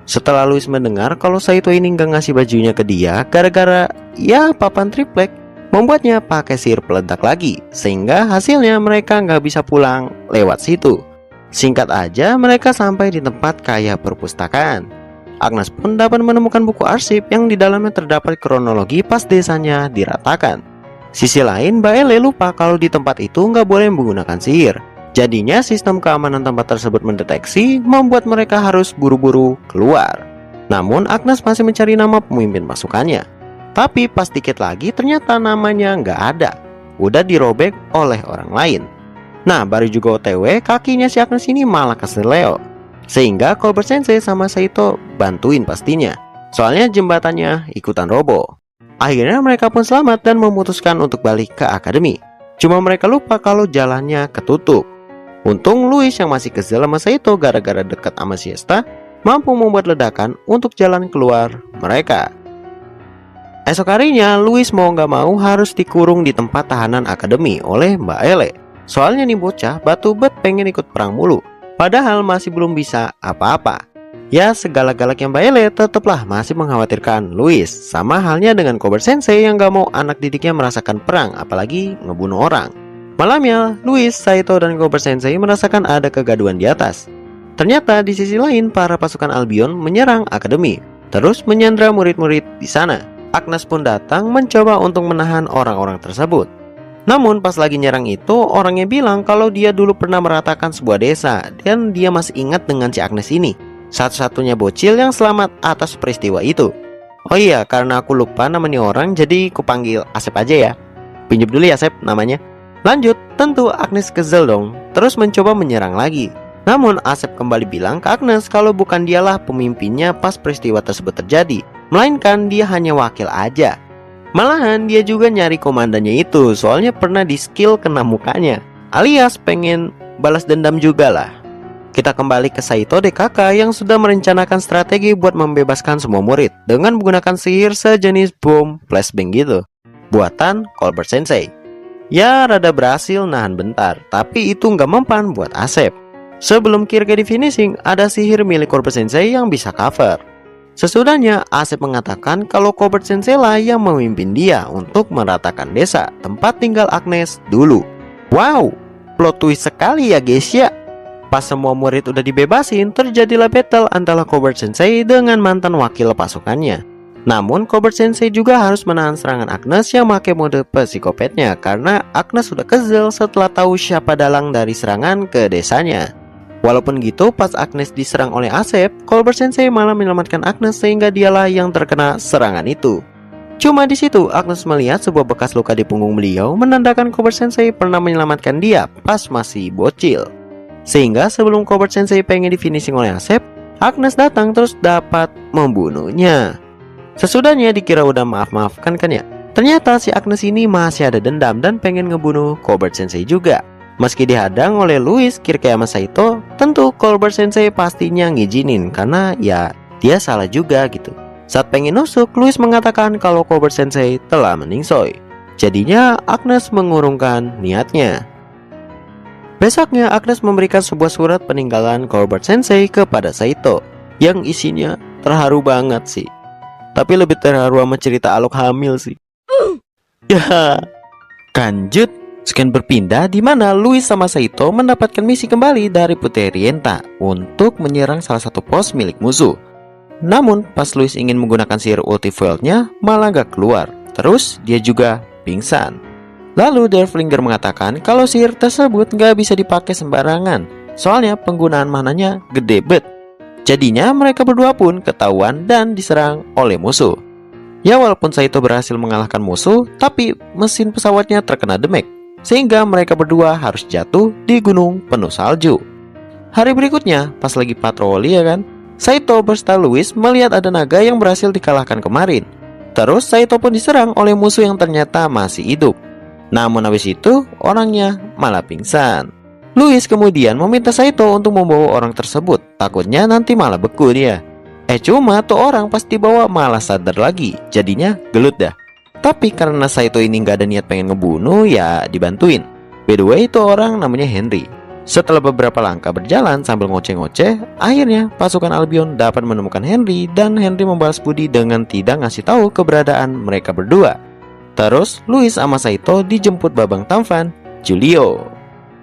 Setelah Louis mendengar kalau Saito ini nggak ngasih bajunya ke dia gara-gara ya papan triplek, membuatnya pakai sihir peledak lagi, sehingga hasilnya mereka nggak bisa pulang lewat situ. Singkat aja mereka sampai di tempat kayak perpustakaan. Agnes pun dapat menemukan buku arsip yang di dalamnya terdapat kronologi pas desanya diratakan. Sisi lain, Mbak Ele lupa kalau di tempat itu nggak boleh menggunakan sihir. Jadinya sistem keamanan tempat tersebut mendeteksi, membuat mereka harus buru-buru keluar. Namun Agnes masih mencari nama pemimpin pasukannya. Tapi pas dikit lagi ternyata namanya nggak ada, udah dirobek oleh orang lain. Nah baru juga OTW, kakinya si Agnes ini malah keseleo. Sehingga Cobra Sensei sama Saito bantuin pastinya, soalnya jembatannya ikutan roboh. Akhirnya mereka pun selamat dan memutuskan untuk balik ke akademi. Cuma mereka lupa kalau jalannya ketutup. Untung Louis yang masih kesel sama Saito gara-gara dekat sama Shesta mampu membuat ledakan untuk jalan keluar mereka. Esok harinya Louis mau gak mau harus dikurung di tempat tahanan akademi oleh Mbak Ele. Soalnya nih bocah batu bet pengen ikut perang mulu, padahal masih belum bisa apa-apa. Ya, segalak-galaknya Mbak Ele tetaplah masih mengkhawatirkan Louis. Sama halnya dengan Cobra Sensei yang gak mau anak didiknya merasakan perang, apalagi ngebunuh orang. Malamnya, Louis, Saito, dan Cobra Sensei merasakan ada kegaduhan di atas. Ternyata di sisi lain, para pasukan Albion menyerang akademi, terus menyandra murid-murid di sana. Agnes pun datang mencoba untuk menahan orang-orang tersebut. Namun pas lagi nyerang itu, orangnya bilang kalau dia dulu pernah meratakan sebuah desa, dan dia masih ingat dengan si Agnes ini, satu-satunya bocil yang selamat atas peristiwa itu. Oh iya, karena aku lupa namanya orang, jadi kupanggil Asep aja ya. Pinjam dulu ya Asep namanya. Lanjut, tentu Agnes kesel dong, terus mencoba menyerang lagi. Namun Asep kembali bilang ke Agnes kalau bukan dialah pemimpinnya pas peristiwa tersebut terjadi, melainkan dia hanya wakil aja. Malahan dia juga nyari komandannya itu, soalnya pernah di skill kena mukanya, alias pengen balas dendam juga lah. Kita kembali ke Saito DKK yang sudah merencanakan strategi buat membebaskan semua murid dengan menggunakan sihir sejenis bom flashbang gitu, buatan Colbert Sensei. Ya rada berhasil nahan bentar, tapi itu nggak mempan buat Asep. Sebelum Kirke di finishing, ada sihir milik Colbert Sensei yang bisa cover. Sesudahnya, Asep mengatakan kalau Colbert Sensei lah yang memimpin dia untuk meratakan desa tempat tinggal Agnes dulu. Wow, plot twist sekali ya guys ya. Pas semua murid udah dibebasin, terjadilah battle antara Colbert Sensei dengan mantan wakil pasukannya. Namun Colbert Sensei juga harus menahan serangan Agnes yang pakai mode psikopatnya, karena Agnes sudah kesel setelah tahu siapa dalang dari serangan ke desanya. Walaupun gitu, pas Agnes diserang oleh Asep, Colbert Sensei malah menyelamatkan Agnes sehingga dialah yang terkena serangan itu. Cuma di situ Agnes melihat sebuah bekas luka di punggung beliau, menandakan Colbert Sensei pernah menyelamatkan dia pas masih bocil. Sehingga sebelum Colbert Sensei pengen di finishing oleh Asep, Agnes datang terus dapat membunuhnya. Sesudahnya dikira udah maaf-maafkan kan ya, ternyata si Agnes ini masih ada dendam dan pengen ngebunuh Colbert Sensei juga. Meski dihadang oleh Louis, Kirke sama Saito, tentu Colbert Sensei pastinya ngizinin karena ya dia salah juga gitu. Saat pengen nusuk, Louis mengatakan kalau Colbert Sensei telah meningsoy. Jadinya Agnes mengurungkan niatnya. Besoknya Agnes memberikan sebuah surat peninggalan Colbert Sensei kepada Saito, yang isinya terharu banget sih. Tapi lebih terharu sama cerita Alok hamil sih. Ya, lanjut. Scan berpindah di mana Louis sama Saito mendapatkan misi kembali dari Putri Rienta untuk menyerang salah satu pos milik musuh. Namun pas Louis ingin menggunakan sihir ultivolt-nya malah gak keluar. Terus dia juga pingsan. Lalu Derflinger mengatakan kalau sihir tersebut gak bisa dipakai sembarangan, soalnya penggunaan mananya gede bet. Jadinya mereka berdua pun ketahuan dan diserang oleh musuh. Ya walaupun Saito berhasil mengalahkan musuh, tapi mesin pesawatnya terkena damage, sehingga mereka berdua harus jatuh di gunung penuh salju. Hari berikutnya, pas lagi patroli ya kan, Saito berserta Louis melihat ada naga yang berhasil dikalahkan kemarin. Terus Saito pun diserang oleh musuh yang ternyata masih hidup. Namun habis itu, orangnya malah pingsan. Louis kemudian meminta Saito untuk membawa orang tersebut, takutnya nanti malah beku dia. Cuma tuh orang pas dibawa malah sadar lagi, jadinya gelut dah. Tapi karena Saito ini gak ada niat pengen ngebunuh, ya dibantuin. By the way, itu orang namanya Henry. Setelah beberapa langkah berjalan sambil ngoceh-ngoceh, akhirnya pasukan Albion dapat menemukan Henry, dan Henry membalas budi dengan tidak ngasih tahu keberadaan mereka berdua. Terus Louis sama Saito dijemput Babang Tampan, Julio.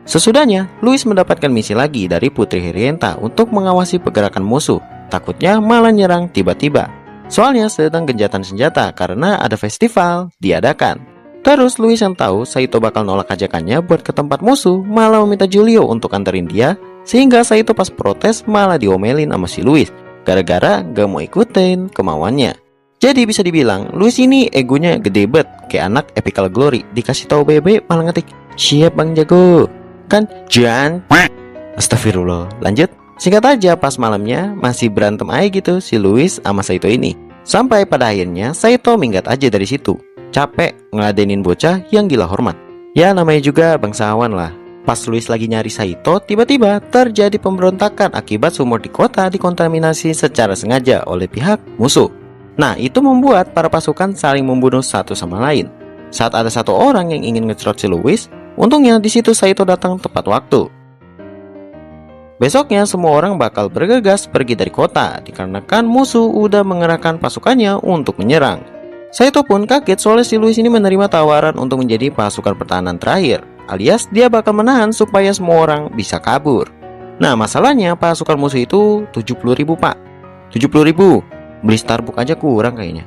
Sesudahnya, Louis mendapatkan misi lagi dari Putri Rienta untuk mengawasi pergerakan musuh. Takutnya malah nyerang tiba-tiba. Soalnya sedang genjatan senjata karena ada festival diadakan. Terus Louis yang tahu Saito bakal nolak ajakannya buat ke tempat musuh, malah meminta Julio untuk anterin dia. Sehingga Saito pas protes malah diomelin sama si Louis, gara-gara gak mau ikutin kemauannya. Jadi bisa dibilang Louis ini egonya gede bet, kayak anak Epical Glory. Dikasih tahu BB malah ngetik, "Siap Bang Jago." Kan Jan. Astagfirullah. Lanjut. Singkat aja pas malamnya masih berantem aja gitu si Louis sama Saito ini. Sampai pada akhirnya Saito minggat aja dari situ. Capek ngeladenin bocah yang gila hormat. Ya namanya juga bangsawan lah. Pas Louis lagi nyari Saito, tiba-tiba terjadi pemberontakan akibat sumur di kota dikontaminasi secara sengaja oleh pihak musuh. Nah itu membuat para pasukan saling membunuh satu sama lain. Saat ada satu orang yang ingin ngecerot si Louis, untungnya di situ Saito datang tepat waktu. Besoknya semua orang bakal bergegas pergi dari kota dikarenakan musuh udah mengerahkan pasukannya untuk menyerang. Saito pun kaget soalnya si Louis ini menerima tawaran untuk menjadi pasukan pertahanan terakhir, alias dia bakal menahan supaya semua orang bisa kabur. Nah masalahnya pasukan musuh itu 70.000 pak. 70.000, beli Starbucks aja kurang kayaknya.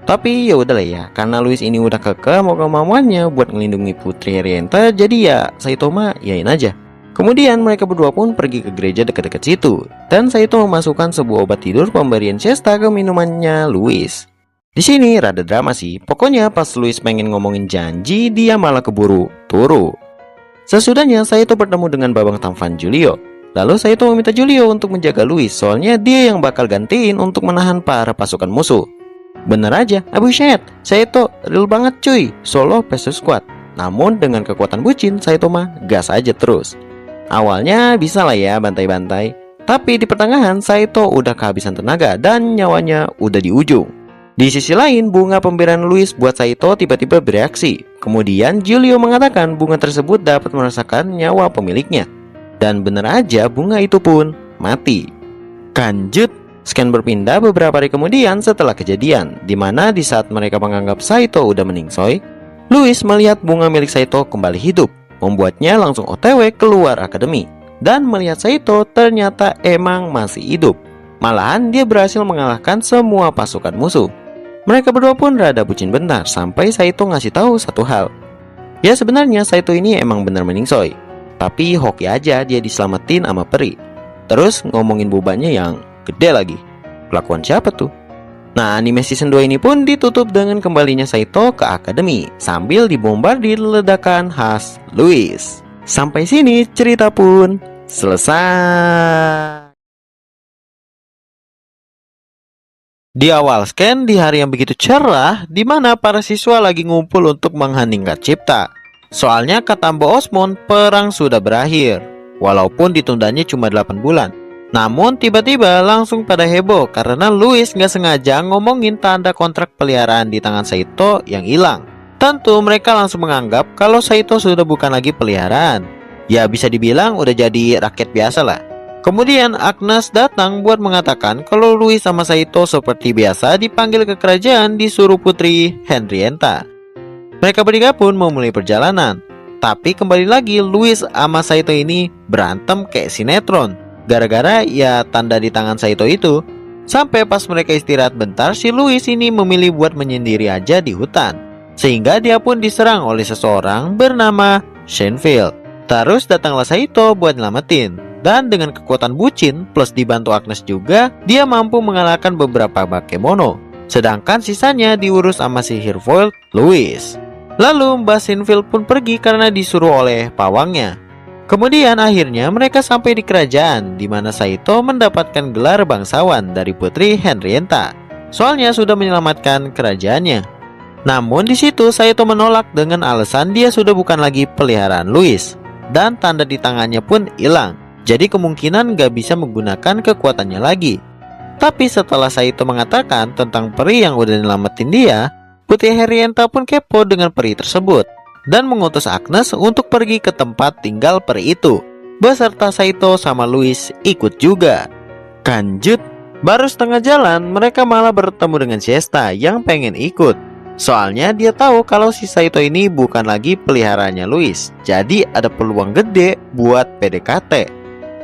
Tapi ya udahlah ya, karena Louis ini udah kekeh mau kemauannya buat ngelindungi Putri Harrieta, jadi ya Saito mah yain aja. Kemudian mereka berdua pun pergi ke gereja dekat-dekat situ, dan Saito memasukkan sebuah obat tidur pemberian Shesta ke minumannya Louis. Di sini rada drama sih, pokoknya pas Louis pengen ngomongin janji, dia malah keburu turu. Sesudahnya Saito bertemu dengan Babang Tampan Julio. Lalu Saito meminta Julio untuk menjaga Louis, soalnya dia yang bakal gantiin untuk menahan para pasukan musuh. Bener aja, buset, Saito real banget cuy, solo versus squad. Namun dengan kekuatan bucin, Saito mah gas aja terus. Awalnya bisa lah ya bantai-bantai, tapi di pertengahan Saito udah kehabisan tenaga dan nyawanya udah di ujung. Di sisi lain, bunga pemberian Louis buat Saito tiba-tiba bereaksi. Kemudian Julio mengatakan bunga tersebut dapat merasakan nyawa pemiliknya. Dan bener aja bunga itu pun mati. Lanjut, scan berpindah beberapa hari kemudian setelah kejadian, dimana di saat mereka menganggap Saito udah meningsoy, Louis melihat bunga milik Saito kembali hidup, membuatnya langsung OTW keluar akademi. Dan melihat Saito ternyata emang masih hidup. Malahan dia berhasil mengalahkan semua pasukan musuh. Mereka berdua pun rada bucin bentar sampai Saito ngasih tahu satu hal. Ya sebenarnya Saito ini emang bener meningsoy, tapi hoki aja dia diselamatin sama peri. Terus ngomongin bobanya yang gede lagi. Kelakuan siapa tuh? Nah anime season 2 ini pun ditutup dengan kembalinya Saito ke akademi sambil dibombardir ledakan khas Louis. Sampai sini cerita pun selesai. Di awal scan di hari yang begitu cerah, di mana para siswa lagi ngumpul untuk mengheningkan cipta. Soalnya kata Mbak Osmond, perang sudah berakhir, walaupun ditundanya cuma 8 bulan. Namun tiba-tiba langsung pada heboh karena Louis nggak sengaja ngomongin tanda kontrak peliharaan di tangan Saito yang hilang. Tentu mereka langsung menganggap kalau Saito sudah bukan lagi peliharaan. Ya bisa dibilang udah jadi rakyat biasa lah. Kemudian Agnes datang buat mengatakan kalau Louis sama Saito seperti biasa dipanggil ke kerajaan disuruh Putri Henrietta. Mereka bertiga pun memulai perjalanan. Tapi kembali lagi Louis sama Saito ini berantem kayak sinetron. Gara-gara ya tanda di tangan Saito itu. Sampai pas mereka istirahat bentar, si Louis ini memilih buat menyendiri aja di hutan. Sehingga dia pun diserang oleh seseorang bernama Shenfield. Terus datanglah Saito buat nyelamatin. Dan dengan kekuatan bucin plus dibantu Agnes juga, dia mampu mengalahkan beberapa Bakemono. Sedangkan sisanya diurus sama sihir foil Louis. Lalu Mbak Shenfield pun pergi karena disuruh oleh pawangnya. Kemudian akhirnya mereka sampai di kerajaan, di mana Saito mendapatkan gelar bangsawan dari Putri Henrietta. Soalnya sudah menyelamatkan kerajaannya. Namun di situ Saito menolak dengan alasan dia sudah bukan lagi peliharaan Louis. Dan tanda di tangannya pun hilang. Jadi kemungkinan gak bisa menggunakan kekuatannya lagi. Tapi setelah Saito mengatakan tentang peri yang udah nyelamatin dia, Putri Henrietta pun kepo dengan peri tersebut dan mengutus Agnes untuk pergi ke tempat tinggal peri itu. Beserta Saito sama Louis ikut juga. Lanjut, baru setengah jalan mereka malah bertemu dengan Shesta yang pengen ikut. Soalnya dia tahu kalau si Saito ini bukan lagi peliharaannya Louis. Jadi ada peluang gede buat PDKT.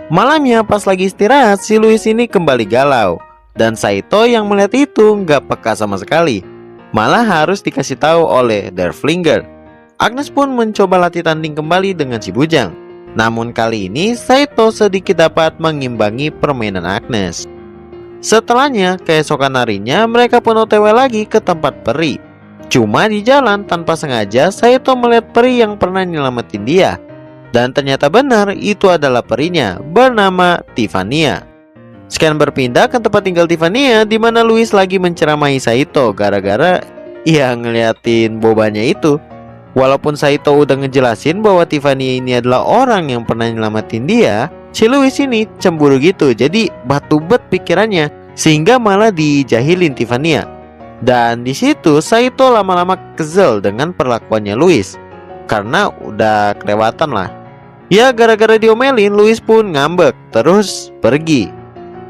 Malamnya pas lagi istirahat, si Louis ini kembali galau. Dan Saito yang melihat itu nggak peka sama sekali. Malah harus dikasih tahu oleh Derflinger. Agnes pun mencoba latih tanding kembali dengan si bujang. Namun kali ini Saito sedikit dapat mengimbangi permainan Agnes. Setelahnya, keesokan harinya mereka pun OTW lagi ke tempat peri. Cuma di jalan tanpa sengaja Saito melihat peri yang pernah nyelamatin dia. Dan ternyata benar itu adalah perinya bernama Tiffania. Scan berpindah ke tempat tinggal Tiffania di mana Louis lagi menceramahi Saito gara-gara ya ngeliatin bobanya itu. Walaupun Saito udah ngejelasin bahwa Tiffania ini adalah orang yang pernah nyelamatin dia, si Louis ini cemburu gitu. Jadi batu bet pikirannya sehingga malah dijahilin Tiffania. Dan di situ Saito lama-lama kesel dengan perlakuannya Louis karena udah kelewatan lah. Ya gara-gara diomelin, Louis pun ngambek terus pergi.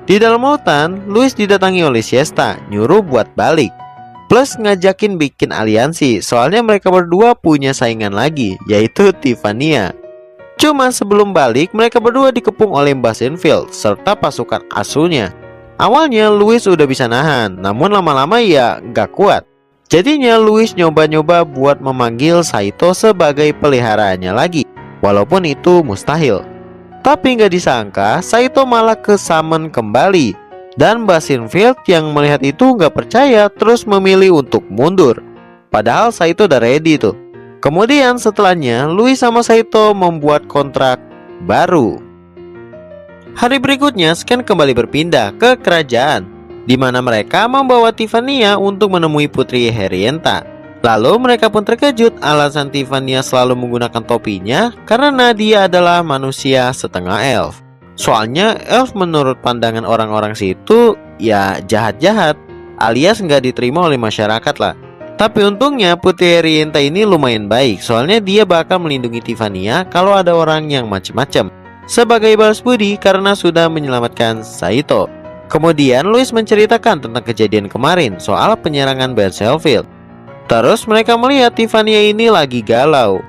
Di dalam hutan, Louis didatangi oleh Siesta, nyuruh buat balik. Plus ngajakin bikin aliansi, soalnya mereka berdua punya saingan lagi, yaitu Tiffania. Cuma sebelum balik, mereka berdua dikepung oleh Mbah Sinfield serta pasukan asuhnya. Awalnya Louis udah bisa nahan, namun lama-lama ya gak kuat. Jadinya Louis nyoba-nyoba buat memanggil Saito sebagai peliharaannya lagi, walaupun itu mustahil. Tapi nggak disangka Saito malah ke-summon kembali. Dan Mbah Sinfield yang melihat itu nggak percaya, terus memilih untuk mundur. Padahal Saito udah ready tuh. Kemudian setelahnya Louis sama Saito membuat kontrak baru. Hari berikutnya Scan kembali berpindah ke kerajaan, di mana mereka membawa Tiffania untuk menemui Putri Herienta. Lalu mereka pun terkejut alasan Tiffania selalu menggunakan topinya karena dia adalah manusia setengah elf. Soalnya elf menurut pandangan orang-orang situ ya jahat-jahat, alias nggak diterima oleh masyarakat lah. Tapi untungnya Putri Herienta ini lumayan baik, soalnya dia bakal melindungi Tiffania kalau ada orang yang macem-macem, sebagai balas budi karena sudah menyelamatkan Saito. Kemudian Louis menceritakan tentang kejadian kemarin soal penyerangan Battlefield. Terus mereka melihat Tiffania ini lagi galau.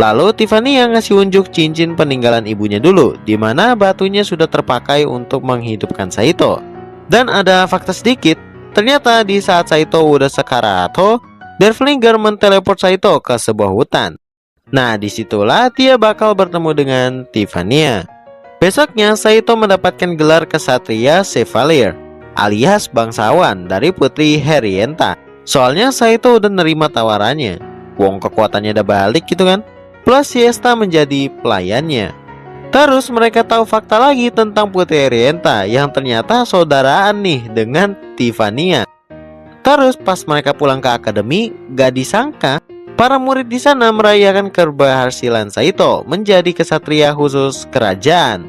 Lalu Tiffania ngasih unjuk cincin peninggalan ibunya dulu, di mana batunya sudah terpakai untuk menghidupkan Saito. Dan ada fakta sedikit, ternyata di saat Saito udah sekarato, Derflinger menteleport Saito ke sebuah hutan. Nah disitulah dia bakal bertemu dengan Tiffania. Besoknya Saito mendapatkan gelar kesatria Chevalier, alias bangsawan dari Putri Herienta. Soalnya Saito udah nerima tawarannya, wong kekuatannya udah balik gitu kan. Plus Siesta menjadi pelayannya. Terus mereka tahu fakta lagi tentang Putri Herienta yang ternyata saudaraan nih dengan Tiffania. Terus pas mereka pulang ke akademi, gak disangka para murid di sana merayakan keberhasilan Saito menjadi kesatria khusus kerajaan.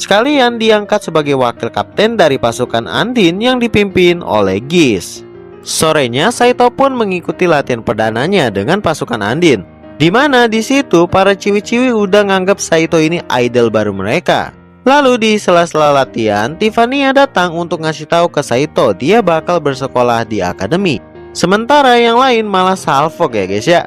Sekalian diangkat sebagai wakil kapten dari pasukan Andin yang dipimpin oleh Gish. Sorenya Saito pun mengikuti latihan perdananya dengan pasukan Andin, di mana di situ para ciwi-ciwi udah nganggap Saito ini idol baru mereka. Lalu di sela-sela latihan, Tiffania datang untuk ngasih tahu ke Saito dia bakal bersekolah di akademi. Sementara yang lain malah salfok ya guys ya.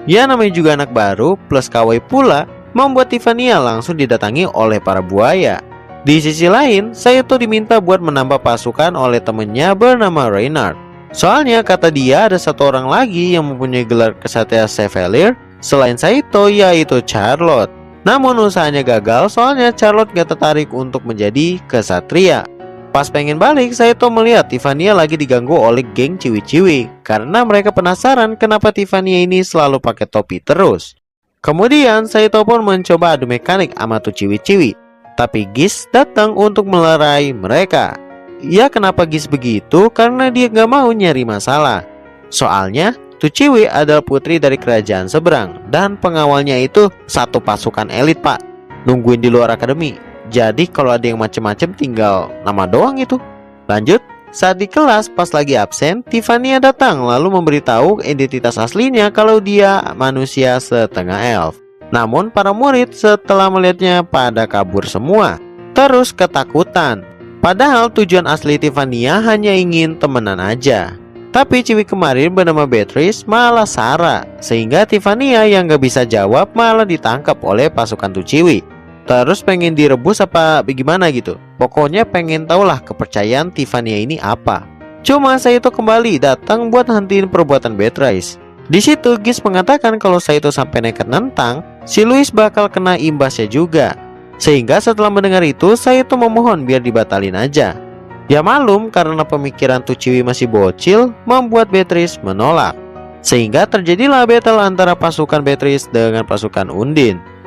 Ya namanya juga anak baru plus kawai pula, membuat Tiffania langsung didatangi oleh para buaya. Di sisi lain, Saito diminta buat menambah pasukan oleh temennya bernama Reynard. Soalnya kata dia ada satu orang lagi yang mempunyai gelar kesatria Chevalier selain Saito, yaitu Charlotte. Namun usahanya gagal soalnya Charlotte gak tertarik untuk menjadi kesatria. Pas pengen balik, Saito melihat Tiffania lagi diganggu oleh geng ciwi-ciwi karena mereka penasaran kenapa Tiffania ini selalu pakai topi terus. Kemudian Saito pun mencoba adu mekanik sama tuh ciwi-ciwi, tapi Gish datang untuk melerai mereka. Ya kenapa Gish begitu? Karena dia gak mau nyari masalah. Soalnya tuh ciwi adalah putri dari kerajaan seberang, dan pengawalnya itu satu pasukan elit pak, nungguin di luar akademi. Jadi kalau ada yang macem-macem tinggal nama doang itu. Lanjut, saat di kelas pas lagi absen, Tiffania datang lalu memberitahu identitas aslinya kalau dia manusia setengah elf. Namun para murid setelah melihatnya pada kabur semua, terus ketakutan. Padahal tujuan asli Tiffania hanya ingin temenan aja. Tapi ciwi kemarin bernama Beatrice malah sara, sehingga Tiffania yang gak bisa jawab malah ditangkap oleh pasukan tuh ciwi. Terus pengen direbus apa bagaimana gitu. Pokoknya pengen tahulah kepercayaan Tiffania ini apa. Cuma Saito kembali datang buat hentiin perbuatan Beatrice. Di situ Gish mengatakan kalau Saito sampai nekat nentang, si Louis bakal kena imbasnya juga. Sehingga setelah mendengar itu, Saito memohon biar dibatalin aja. Ya malum karena pemikiran tuh ciwi masih bocil, membuat Beatrice menolak. Sehingga terjadilah battle antara pasukan Beatrice dengan pasukan Undine.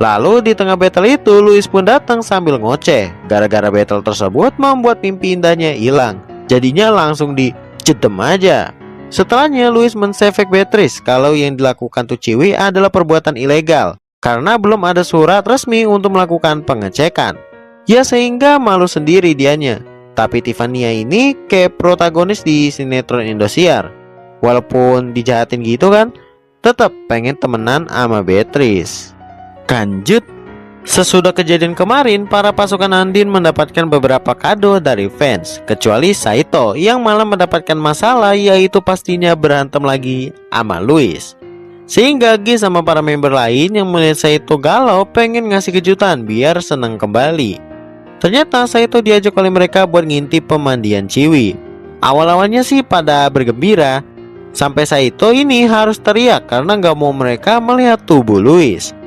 Lalu di tengah battle itu, Louis pun datang sambil ngoceh. Gara-gara battle tersebut membuat mimpi indahnya hilang. Jadinya langsung dijedem aja. Setelahnya Louis mensefek Beatrice kalau yang dilakukan tuh ciwi adalah perbuatan ilegal, karena belum ada surat resmi untuk melakukan pengecekan. Ya sehingga malu sendiri dianya. Tapi Tiffania ini kayak protagonis di sinetron Indosiar. Walaupun dijahatin gitu kan, tetap pengen temenan sama Beatrice. Kanjut. Sesudah kejadian kemarin, para pasukan Andin mendapatkan beberapa kado dari fans, kecuali Saito yang malah mendapatkan masalah, yaitu pastinya berantem lagi sama Louis. Sehingga Gi sama para member lain yang melihat Saito galau pengen ngasih kejutan biar senang kembali. Ternyata Saito diajak oleh mereka buat ngintip pemandian Ciwi. Awal-awalnya sih pada bergembira, sampai Saito ini harus teriak karena gak mau mereka melihat tubuh Louis.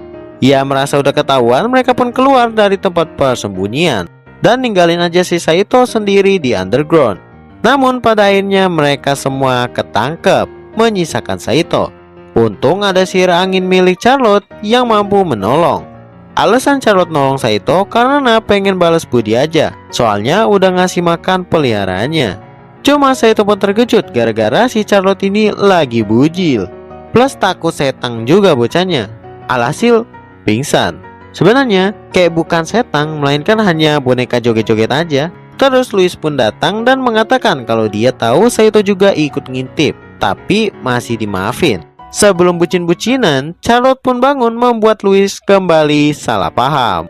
Ia merasa udah ketahuan, mereka pun keluar dari tempat persembunyian dan ninggalin aja si Saito sendiri di underground. Namun pada akhirnya mereka semua ketangkep, menyisakan Saito. Untung ada sihir angin milik Charlotte yang mampu menolong. Alasan Charlotte nolong Saito karena pengen balas budi aja, soalnya udah ngasih makan peliharaannya. Cuma Saito pun terkejut gara-gara si Charlotte ini lagi bujil, plus takut setang juga bocahnya. Alhasil pingsan. Sebenarnya kayak bukan setang, melainkan hanya boneka joget-joget aja. Terus Louis pun datang dan mengatakan kalau dia tahu Saito juga ikut ngintip, tapi masih dimaafin. Sebelum bucin-bucinan, Charlotte pun bangun membuat Louis kembali salah paham.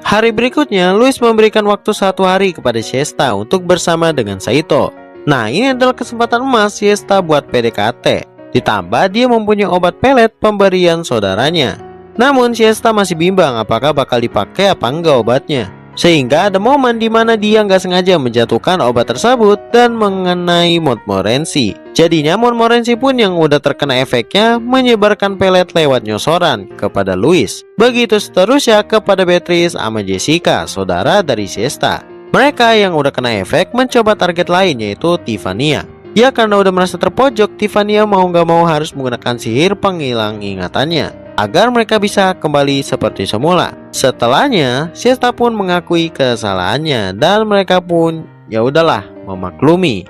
Hari berikutnya, Louis memberikan waktu 1 hari kepada Siesta untuk bersama dengan Saito. Nah, ini adalah kesempatan emas Siesta buat PDKT. Ditambah dia mempunyai obat pelet pemberian saudaranya. Namun Siesta masih bimbang apakah bakal dipakai apa enggak obatnya. Sehingga ada momen dimana dia nggak sengaja menjatuhkan obat tersebut dan mengenai Montmorency. Jadinya Montmorency pun yang udah terkena efeknya menyebarkan pelet lewat nyosoran kepada Louis. Begitu seterusnya kepada Beatrice sama Jessica, saudara dari Siesta. Mereka yang udah kena efek mencoba target lain, yaitu Tiffania. Ya karena udah merasa terpojok, Tiffania mau nggak mau harus menggunakan sihir penghilang ingatannya agar mereka bisa kembali seperti semula. Setelahnya, Siesta pun mengakui kesalahannya dan mereka pun ya udahlah memaklumi.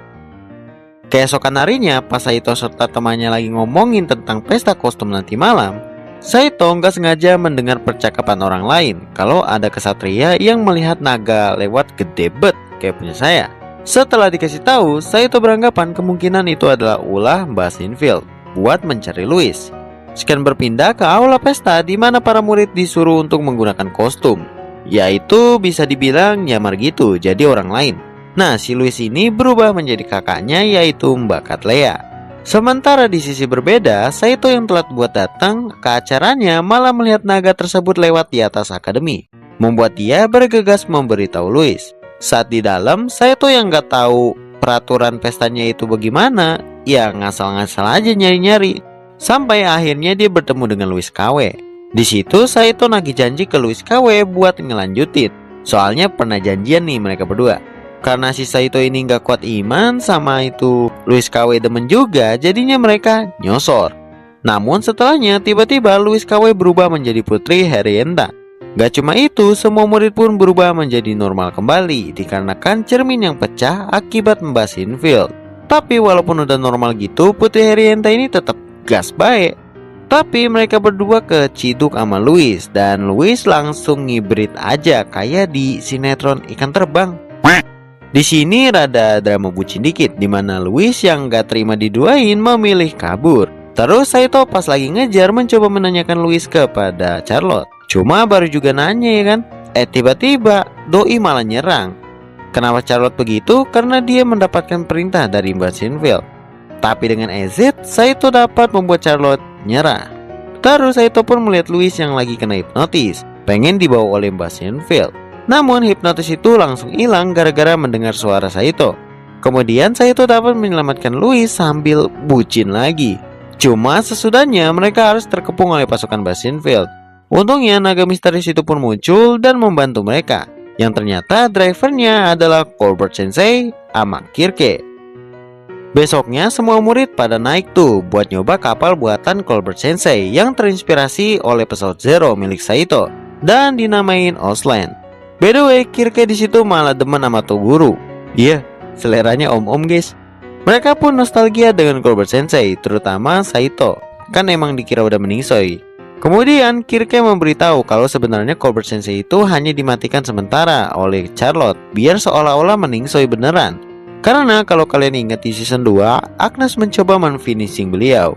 Keesokan harinya, pas Saito serta temannya lagi ngomongin tentang pesta kostum nanti malam, Saito nggak sengaja mendengar percakapan orang lain kalau ada kesatria yang melihat naga lewat gede bet kayak punya saya. Setelah dikasih tahu, Saito beranggapan kemungkinan itu adalah ulah Mbak Sinfield buat mencari Louis. Sekian berpindah ke aula pesta di mana para murid disuruh untuk menggunakan kostum, yaitu bisa dibilang nyamar gitu jadi orang lain. Nah, si Louis ini berubah menjadi kakaknya, yaitu Mbak Katlea. Sementara di sisi berbeda, Saito yang telat buat datang ke acaranya malah melihat naga tersebut lewat di atas akademi, membuat dia bergegas memberitahu Louis. Saat di dalam, Saito yang gak tahu peraturan pestanya itu bagaimana, ya ngasal-ngasal aja nyari-nyari. Sampai akhirnya dia bertemu dengan Louis KW. Di situ Saito nagih janji ke Louis KW buat ngelanjutin. Soalnya pernah janjian nih mereka berdua. Karena si Saito ini gak kuat iman sama itu Louis KW demen juga, jadinya mereka nyosor. Namun setelahnya tiba-tiba Louis KW berubah menjadi Putri Henrietta. Gak cuma itu, semua murid pun berubah menjadi normal kembali dikarenakan cermin yang pecah akibat Mbak Sinfield. Tapi walaupun udah normal gitu, Putri Henrietta ini tetap gas baik. Tapi mereka berdua keciduk sama Louis, dan Louis langsung ngibrit aja kayak di sinetron Ikan Terbang. Di sini rada drama bucin dikit, dimana Louis yang gak terima diduain memilih kabur. Terus Saito pas lagi ngejar mencoba menanyakan Louis kepada Charlotte. Cuma baru juga nanya ya kan, tiba-tiba Doi malah nyerang. Kenapa Charlotte begitu? Karena dia mendapatkan perintah dari Mbak Sinfield. Tapi dengan exit, Saito dapat membuat Charlotte nyerah. Terus Saito pun melihat Louis yang lagi kena hipnotis, pengen dibawa oleh Mbak Sinfield. Namun hipnotis itu langsung hilang gara-gara mendengar suara Saito. Kemudian Saito dapat menyelamatkan Louis sambil bucin lagi. Cuma sesudahnya mereka harus terkepung oleh pasukan Mbak Sinfield. Untungnya naga misterius itu pun muncul dan membantu mereka, yang ternyata drivernya adalah Colbert Sensei sama Kirke. Besoknya semua murid pada naik tuh buat nyoba kapal buatan Colbert Sensei yang terinspirasi oleh pesawat Zero milik Saito dan dinamain Ausland. By the way, Kirke di situ malah demen sama Toguro. Iya, seleranya om-om guys. Mereka pun nostalgia dengan Colbert Sensei, terutama Saito. Kan emang dikira udah meningsoi. Kemudian Kirke memberitahu kalau sebenarnya Colbert Sensei itu hanya dimatikan sementara oleh Charlotte biar seolah-olah meningsoi beneran. Karena kalau kalian ingat di season 2, Agnes mencoba menfinishing beliau.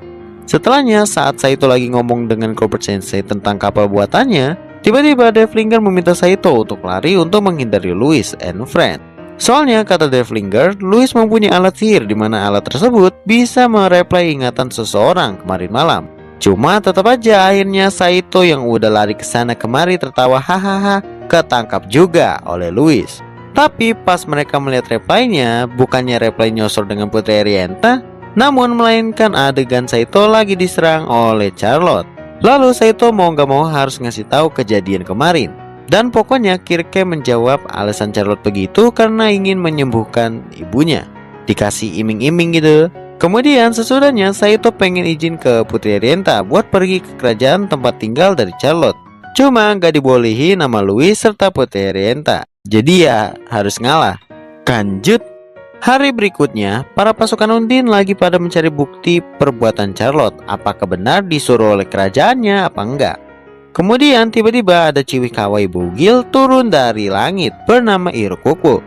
Setelahnya, saat Saito lagi ngomong dengan Colbert Sensei tentang kapal buatannya, tiba-tiba Devlinger meminta Saito untuk lari untuk menghindari Louis and Friend. Soalnya, kata Devlinger, Louis mempunyai alat sihir di mana alat tersebut bisa mereplay ingatan seseorang kemarin malam. Cuma tetap aja akhirnya Saito yang udah lari ke sana kemari tertawa hahaha ketangkap juga oleh Louis. Tapi pas mereka melihat replaynya, bukannya replay nyosor dengan Putri Arienta, namun melainkan adegan Saito lagi diserang oleh Charlotte. Lalu Saito mau gak mau harus ngasih tahu kejadian kemarin. Dan pokoknya Kirke menjawab alasan Charlotte begitu karena ingin menyembuhkan ibunya. Dikasih iming-iming gitu. Kemudian sesudahnya Saito pengen izin ke Putri Arienta buat pergi ke kerajaan tempat tinggal dari Charlotte. Cuma gak dibolehin nama Louis serta Putri Arienta. Jadi ya harus ngalah. Lanjut. Hari berikutnya, para pasukan Undine lagi pada mencari bukti perbuatan Charlotte. Apakah benar disuruh oleh kerajaannya apa enggak? Kemudian tiba-tiba ada ciwi kawaii bugil turun dari langit bernama Irokuku.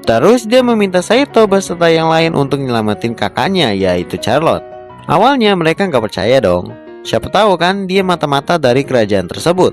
Terus dia meminta Saito beserta yang lain untuk nyelamatin kakaknya, yaitu Charlotte. Awalnya mereka nggak percaya dong. Siapa tahu kan dia mata-mata dari kerajaan tersebut.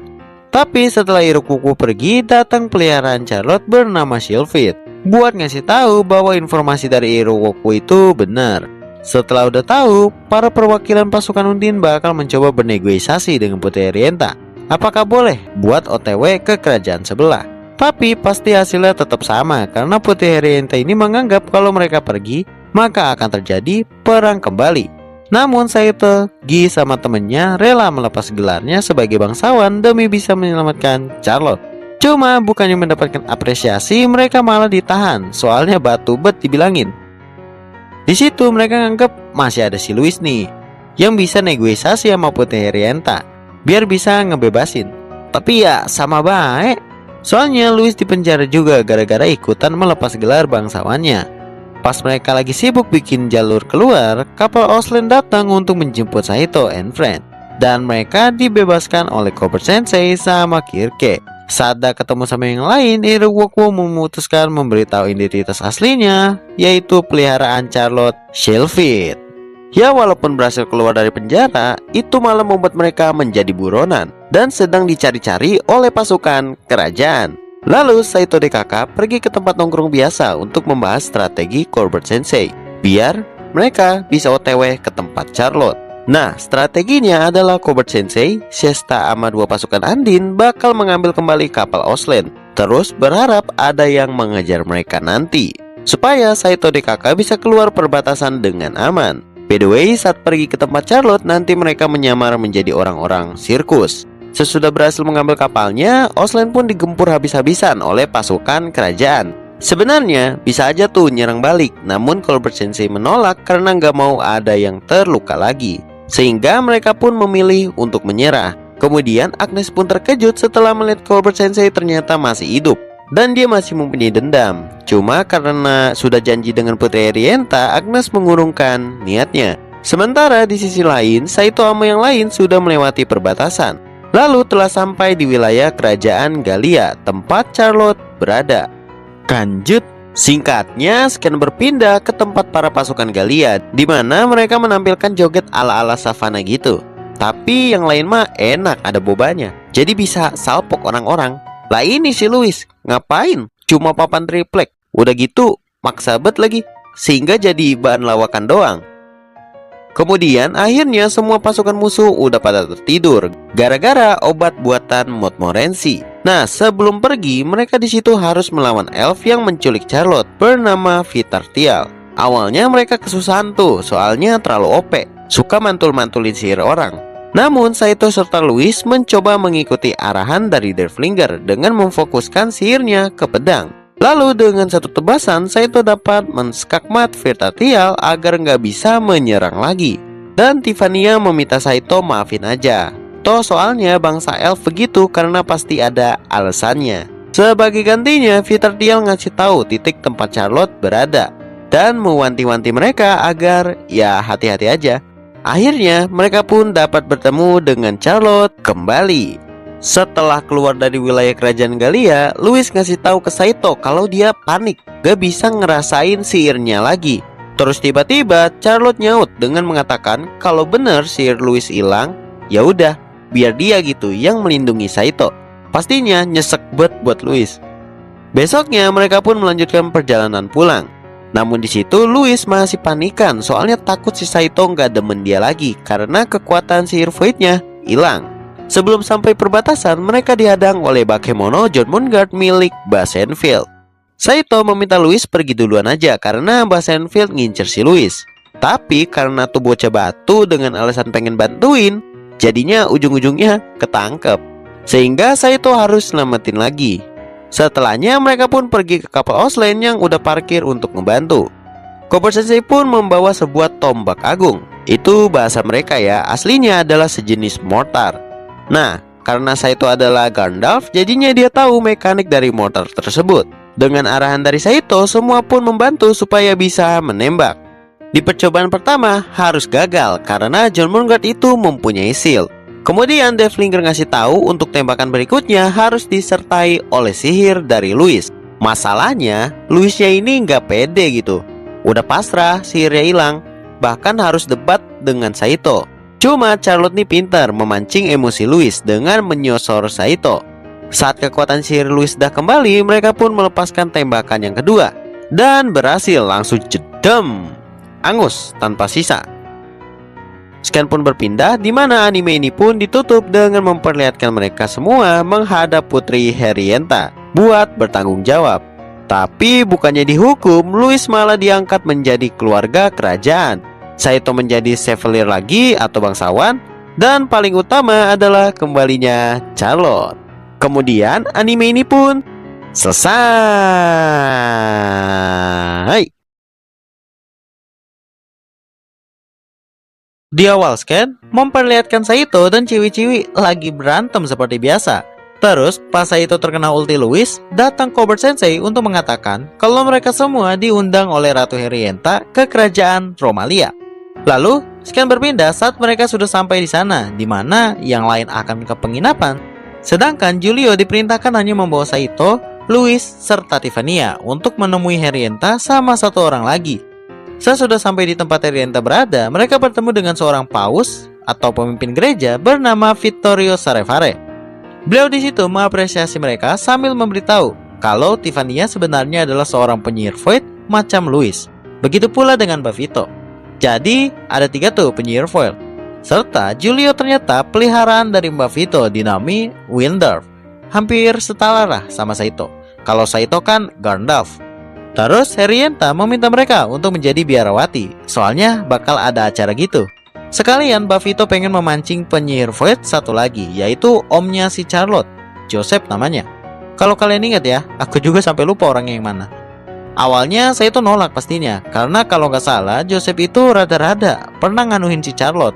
Tapi setelah Irokuku pergi, datang peliharaan Charlotte bernama Sylphid buat ngasih tahu bahwa informasi dari Irokuku itu benar. Setelah udah tahu, para perwakilan pasukan Undine bakal mencoba bernegosiasi dengan Putri Arienta. Apakah boleh buat OTW ke kerajaan sebelah? Tapi pasti hasilnya tetap sama karena Putri Arienta ini menganggap kalau mereka pergi, maka akan terjadi perang kembali. Namun Saito, Gi sama temennya rela melepas gelarnya sebagai bangsawan demi bisa menyelamatkan Charlotte. Cuma bukannya mendapatkan apresiasi, mereka malah ditahan. Soalnya batu bet dibilangin. Di situ mereka nganggep masih ada si Louis nih yang bisa negosiasi sama Putri Arienta biar bisa ngebebasin. Tapi ya sama baik. Soalnya Louis dipenjara juga gara-gara ikutan melepas gelar bangsawannya. Pas mereka lagi sibuk bikin jalur keluar, kapal Osland datang untuk menjemput Saito and Friend. Dan mereka dibebaskan oleh Colbert Sensei sama Kirke. Saat ketemu sama yang lain, Irokuku memutuskan memberitahu identitas aslinya, yaitu peliharaan Charlotte, Sylphid. Ya walaupun berhasil keluar dari penjara, itu malah membuat mereka menjadi buronan dan sedang dicari-cari oleh pasukan kerajaan. Lalu Saito DKK pergi ke tempat nongkrong biasa untuk membahas strategi Colbert Sensei, biar mereka bisa OTW ke tempat Charlotte. Nah, strateginya adalah Colbert Sensei, Shesta sama 2 pasukan Undine bakal mengambil kembali kapal Osland. Terus berharap ada yang mengejar mereka nanti, supaya Saito DKK bisa keluar perbatasan dengan aman. By the way, saat pergi ke tempat Charlotte, nanti mereka menyamar menjadi orang-orang sirkus. Sesudah berhasil mengambil kapalnya, Osland pun digempur habis-habisan oleh pasukan kerajaan. Sebenarnya bisa aja tuh nyerang balik, namun Colbert Sensei menolak karena nggak mau ada yang terluka lagi. Sehingga mereka pun memilih untuk menyerah. Kemudian Agnes pun terkejut setelah melihat Colbert Sensei ternyata masih hidup dan dia masih mempunyai dendam. Cuma karena sudah janji dengan Putri Arienta, Agnes mengurungkan niatnya. Sementara di sisi lain, Saito sama yang lain sudah melewati perbatasan. Lalu telah sampai di wilayah kerajaan Galia, tempat Charlotte berada. Lanjut. Singkatnya, Scan berpindah ke tempat para pasukan Galia, di mana mereka menampilkan joget ala-ala savana gitu. Tapi yang lain mah enak, ada bobanya. Jadi bisa salpok orang-orang. Lah ini si Louis, ngapain? Cuma papan triplek. Udah gitu, maksa bet lagi. Sehingga jadi bahan lawakan doang. Kemudian akhirnya semua pasukan musuh udah pada tertidur gara-gara obat buatan Montmorency. Nah, sebelum pergi, mereka di situ harus melawan elf yang menculik Charlotte bernama Vitartial. Awalnya mereka kesusahan tuh, soalnya terlalu OP, suka mantul-mantulin sihir orang. Namun Saito serta Louis mencoba mengikuti arahan dari Derflinger dengan memfokuskan sihirnya ke pedang. Lalu dengan satu tebasan, Saito dapat menskakmat Vitartial agar nggak bisa menyerang lagi. Dan Tiffania meminta Saito maafin aja. Toh soalnya bangsa elf begitu karena pasti ada alasannya. Sebagai gantinya, Vitartial ngasih tahu titik tempat Charlotte berada dan mewanti-wanti mereka agar ya hati-hati aja. Akhirnya mereka pun dapat bertemu dengan Charlotte kembali. Setelah keluar dari wilayah kerajaan Galia, Louis ngasih tahu ke Saito kalau dia panik, gak bisa ngerasain sihirnya lagi. Terus tiba-tiba Charlotte nyaut dengan mengatakan kalau benar sihir Louis hilang, ya udah, biar dia gitu yang melindungi Saito. Pastinya nyesek banget buat Louis. Besoknya mereka pun melanjutkan perjalanan pulang. Namun di situ Louis masih panikan soalnya takut si Saito nggak demen dia lagi karena kekuatan sihir voidnya hilang. Sebelum sampai perbatasan, mereka dihadang oleh Bakemono Jormungand milik Basenfield. Saito meminta Louis pergi duluan aja karena Basenfield ngincer si Louis. Tapi karena tuh bocah batu dengan alasan pengen bantuin, jadinya ujung-ujungnya ketangkep. Sehingga Saito harus selamatin lagi. Setelahnya mereka pun pergi ke kapal Osland yang udah parkir untuk ngebantu. Cobra Sensei pun membawa sebuah tombak agung. Itu bahasa mereka ya, aslinya adalah sejenis mortar. Nah, karena Saito adalah Gandalf, jadinya dia tahu mekanik dari mortar tersebut. Dengan arahan dari Saito, semua pun membantu supaya bisa menembak. Di percobaan pertama harus gagal karena Jormungand itu mempunyai shield. Kemudian Devlinger ngasih tahu untuk tembakan berikutnya harus disertai oleh sihir dari Louis. Masalahnya, Louisnya ini nggak pede gitu. Udah pasrah, sihirnya hilang. Bahkan harus debat dengan Saito. Cuma Charlotte nih pintar memancing emosi Louis dengan menyosor Saito. Saat kekuatan sihir Louis dah kembali, mereka pun melepaskan tembakan yang kedua dan berhasil langsung jedem, angus tanpa sisa. Scan pun berpindah di mana anime ini pun ditutup dengan memperlihatkan mereka semua menghadap Putri Herienta buat bertanggung jawab. Tapi bukannya dihukum, Louis malah diangkat menjadi keluarga kerajaan. Saito menjadi Chevalier lagi atau bangsawan, dan paling utama adalah kembalinya Charlotte. Kemudian anime ini pun selesai. Di awal scan, memperlihatkan Saito dan ciwi-ciwi lagi berantem seperti biasa. Terus, pas Saito terkena ulti Louis, datang Cobra Sensei untuk mengatakan kalau mereka semua diundang oleh Ratu Herienta ke kerajaan Romalia. Lalu, scan berpindah saat mereka sudah sampai di sana, di mana yang lain akan ke penginapan. Sedangkan Julio diperintahkan hanya membawa Saito, Louis, serta Tiffania untuk menemui Herienta sama satu orang lagi. Sesudah sampai di tempat Herienta berada, mereka bertemu dengan seorang paus atau pemimpin gereja bernama Vittorio Sarevare. Beliau di situ mengapresiasi mereka sambil memberitahu kalau Tiffania sebenarnya adalah seorang penyihir void macam Louis. Begitu pula dengan Bavito. Jadi ada 3 tuh penyihir void. Serta Julio ternyata peliharaan dari Mbak Vito dinamai Windorf. Hampir setara lah sama Saito. Kalau Saito kan Gandalf. Terus Herienta meminta mereka untuk menjadi biarawati. Soalnya bakal ada acara gitu. Sekalian Mbak Vito pengen memancing penyihir void satu lagi, yaitu omnya si Charlotte, Joseph namanya. Kalau kalian ingat ya, aku juga sampai lupa orangnya yang mana. Awalnya Saito nolak pastinya, karena kalau nggak salah Joseph itu rada-rada pernah nganuhin si Charlotte.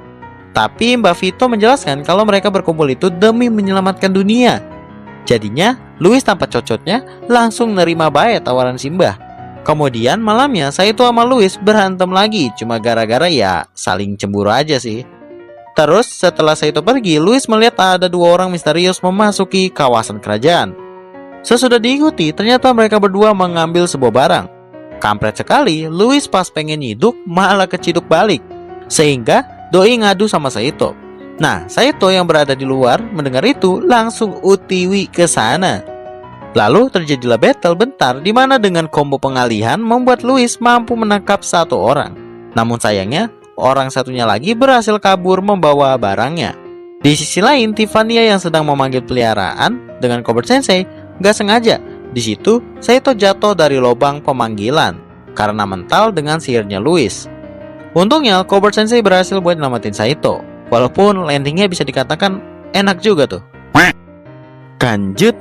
Tapi Mbak Vito menjelaskan kalau mereka berkumpul itu demi menyelamatkan dunia. Jadinya, Louis tanpa cocotnya langsung nerima baik tawaran si Mbah. Kemudian malamnya Saito sama Louis berantem lagi, cuma gara-gara ya saling cemburu aja sih. Terus setelah Saito pergi, Louis melihat ada 2 orang misterius memasuki kawasan kerajaan. Sesudah diikuti, ternyata mereka berdua mengambil sebuah barang. Kampret sekali, Louis pas pengen nyiduk malah keciduk balik. Sehingga Doi ngadu sama Saito. Nah, Saito yang berada di luar mendengar itu langsung utiwi ke sana. Lalu terjadilah battle bentar di mana dengan combo pengalihan membuat Louis mampu menangkap 1 orang. Namun sayangnya, orang satunya lagi berhasil kabur membawa barangnya. Di sisi lain, Tiffania yang sedang memanggil peliharaan dengan Cobra Sensei gak sengaja. Di situ, Saito jatuh dari lubang pemanggilan karena mental dengan sihirnya Louis. Untungnya Cobra Sensei berhasil buat nyelamatin Saito. Walaupun landingnya bisa dikatakan enak juga tuh. Lanjut.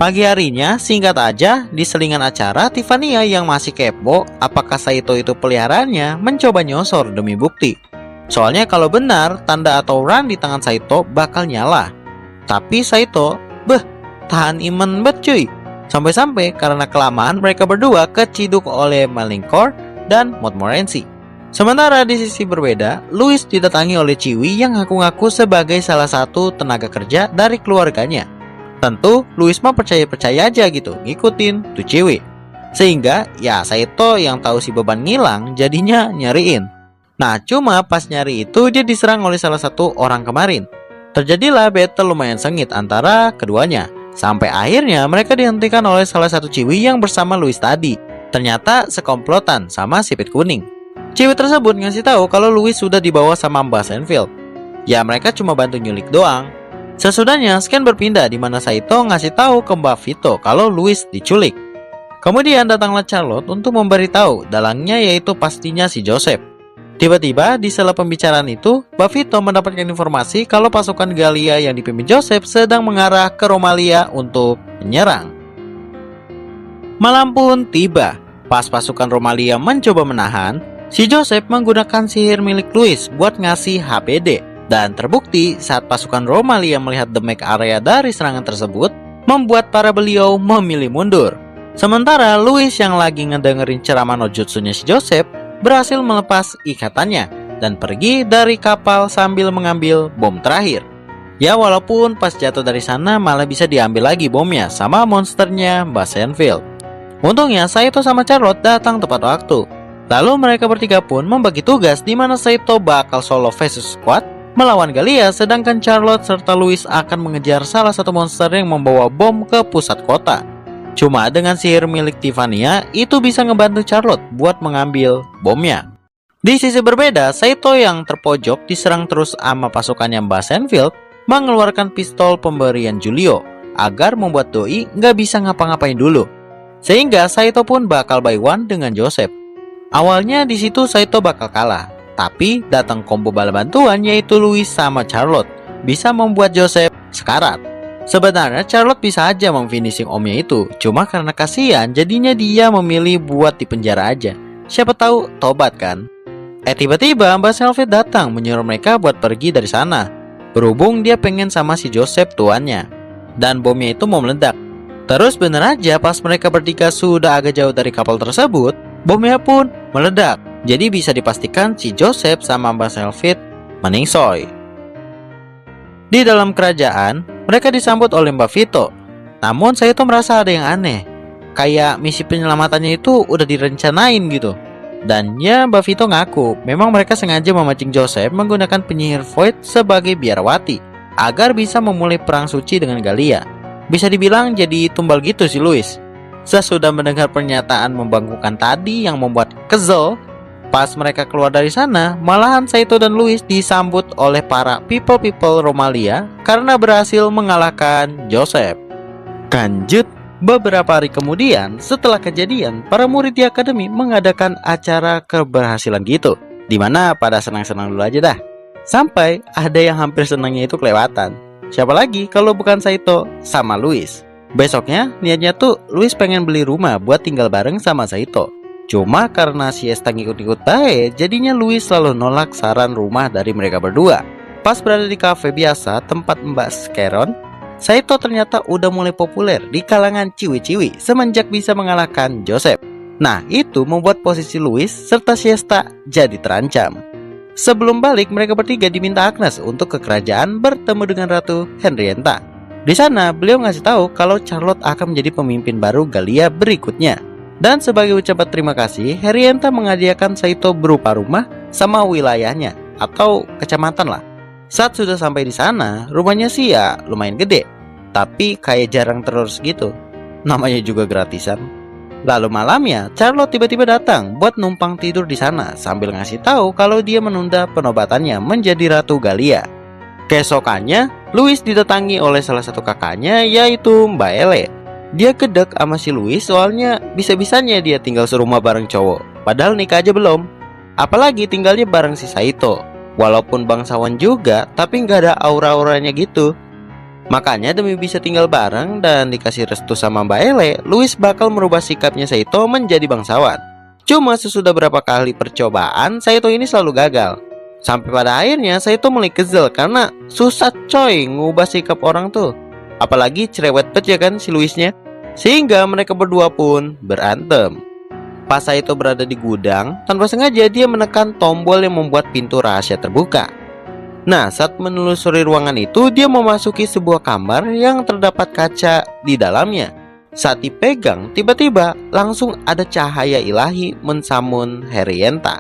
Pagi harinya, singkat aja, di selingan acara, Tiffania yang masih kepo apakah Saito itu peliharaannya mencoba nyosor demi bukti. Soalnya kalau benar, tanda atau run di tangan Saito bakal nyala. Tapi Saito, tahan iman bet cuy. Sampai-sampai karena kelamaan mereka berdua keciduk oleh Malincor dan Montmorency. Sementara di sisi berbeda, Louis didatangi oleh Ciwi yang ngaku-ngaku sebagai salah satu tenaga kerja dari keluarganya. Tentu, Louis mah percaya-percaya aja gitu, ngikutin tuh Ciwi. Sehingga ya Saito yang tahu si beban ngilang jadinya nyariin. Nah cuma pas nyari itu dia diserang oleh salah satu orang kemarin. Terjadilah battle lumayan sengit antara keduanya. Sampai akhirnya mereka dihentikan oleh salah satu ciwi yang bersama Louis tadi. Ternyata sekomplotan sama sipit kuning. Ciwi tersebut ngasih tahu kalau Louis sudah dibawa sama Mbak Senfield. Ya mereka cuma bantu nyulik doang. Sesudahnya scan berpindah di mana Saito ngasih tahu ke Mbak Vito kalau Louis diculik. Kemudian datanglah Charlotte untuk memberitahu dalangnya yaitu pastinya si Joseph. Tiba-tiba di sela pembicaraan itu, Mbak Vito mendapatkan informasi kalau pasukan Gallia yang dipimpin Joseph sedang mengarah ke Romalia untuk menyerang. Malam pun tiba. Pas pasukan Romalia mencoba menahan, si Joseph menggunakan sihir milik Louis buat ngasih HPD. Dan terbukti saat pasukan Romalia melihat damage area dari serangan tersebut, membuat para beliau memilih mundur. Sementara Louis yang lagi ngedengerin ceramah no jutsunya si Joseph berhasil melepas ikatannya dan pergi dari kapal sambil mengambil bom terakhir. Ya walaupun pas jatuh dari sana malah bisa diambil lagi bomnya sama monsternya Mbak Senfield. Untungnya Saito sama Charlotte datang tepat waktu. Lalu mereka bertiga pun membagi tugas di mana Saito bakal solo versus squad melawan Gallia, sedangkan Charlotte serta Louis akan mengejar salah satu monster yang membawa bom ke pusat kota. Cuma dengan sihir milik Tiffania itu bisa ngebantu Charlotte buat mengambil bomnya. Di sisi berbeda, Saito yang terpojok diserang terus sama pasukannya Mbak Senfield mengeluarkan pistol pemberian Julio agar membuat Doi nggak bisa ngapa-ngapain dulu. Sehingga Saito pun bakal by one dengan Joseph. Awalnya di situ Saito bakal kalah, tapi datang combo bala bantuan yaitu Louis sama Charlotte bisa membuat Joseph sekarat. Sebenarnya Charlotte bisa aja memfinishing omnya itu, cuma karena kasihan jadinya dia memilih buat dipenjara aja. Siapa tahu tobat kan? Tiba-tiba Mbak Selfie datang menyuruh mereka buat pergi dari sana. Berhubung dia pengen sama si Joseph tuannya. Dan bomnya itu mau meledak. Terus bener aja pas mereka bertiga sudah agak jauh dari kapal tersebut, bomnya pun meledak. Jadi bisa dipastikan si Joseph sama Mbak Selfie meningsoy. Di dalam kerajaan, mereka disambut oleh Mbak Vito. Namun Saito merasa ada yang aneh. Kayak misi penyelamatannya itu udah direncanain gitu. Dan ya Mbak Vito ngaku memang mereka sengaja memancing Joseph menggunakan penyihir Void sebagai biarawati agar bisa memulai perang suci dengan Gallia. Bisa dibilang jadi tumbal gitu si Louis. Sesudah mendengar pernyataan membangkangkan tadi yang membuat kesel, pas mereka keluar dari sana, malahan Saito dan Louis disambut oleh para people Romalia karena berhasil mengalahkan Joseph. Lanjut, beberapa hari kemudian setelah kejadian, para murid di akademi mengadakan acara keberhasilan gitu, dimana pada senang-senang dulu aja dah. Sampai ada yang hampir senangnya itu kelewatan. Siapa lagi kalau bukan Saito sama Louis. Besoknya niatnya tuh Louis pengen beli rumah buat tinggal bareng sama Saito. Cuma karena si Estang ikut-ikut baik, jadinya Louis selalu nolak saran rumah dari mereka berdua. Pas berada di kafe biasa tempat Mbak Scaron, Saito ternyata udah mulai populer di kalangan ciwi-ciwi semenjak bisa mengalahkan Joseph. Nah itu membuat posisi Louis serta Siesta jadi terancam. Sebelum balik mereka bertiga diminta Agnes untuk ke kerajaan bertemu dengan Ratu Henrietta. Di sana beliau ngasih tahu kalau Charlotte akan menjadi pemimpin baru Gallia berikutnya. Dan sebagai ucapan terima kasih, Henrietta menghadiahkan Saito berupa rumah sama wilayahnya atau kecamatan lah. Saat sudah sampai di sana, rumahnya sih ya lumayan gede, tapi kayak jarang terus gitu. Namanya juga gratisan. Lalu malamnya, Charlotte tiba-tiba datang buat numpang tidur di sana sambil ngasih tahu kalau dia menunda penobatannya menjadi Ratu Gallia. Keesokannya, Louis didatangi oleh salah satu kakaknya yaitu Mbak Ele. Dia gedek sama si Louis soalnya bisa-bisanya dia tinggal serumah bareng cowok, padahal nikah aja belum. Apalagi tinggalnya bareng si Saito. Walaupun bangsawan juga, tapi nggak ada aura-auranya gitu. Makanya demi bisa tinggal bareng dan dikasih restu sama Mbak Ele, Louis bakal merubah sikapnya Saito menjadi bangsawan. Cuma sesudah berapa kali percobaan, Saito ini selalu gagal. Sampai pada akhirnya Saito mulai kesel karena susah coy ngubah sikap orang tuh. Apalagi cerewet banget ya kan si Louisnya. Sehingga mereka berdua pun berantem. Pas Saito berada di gudang, tanpa sengaja dia menekan tombol yang membuat pintu rahasia terbuka. Nah, saat menelusuri ruangan itu, dia memasuki sebuah kamar yang terdapat kaca di dalamnya. Saat dipegang, tiba-tiba langsung ada cahaya ilahi mensamun Herienta.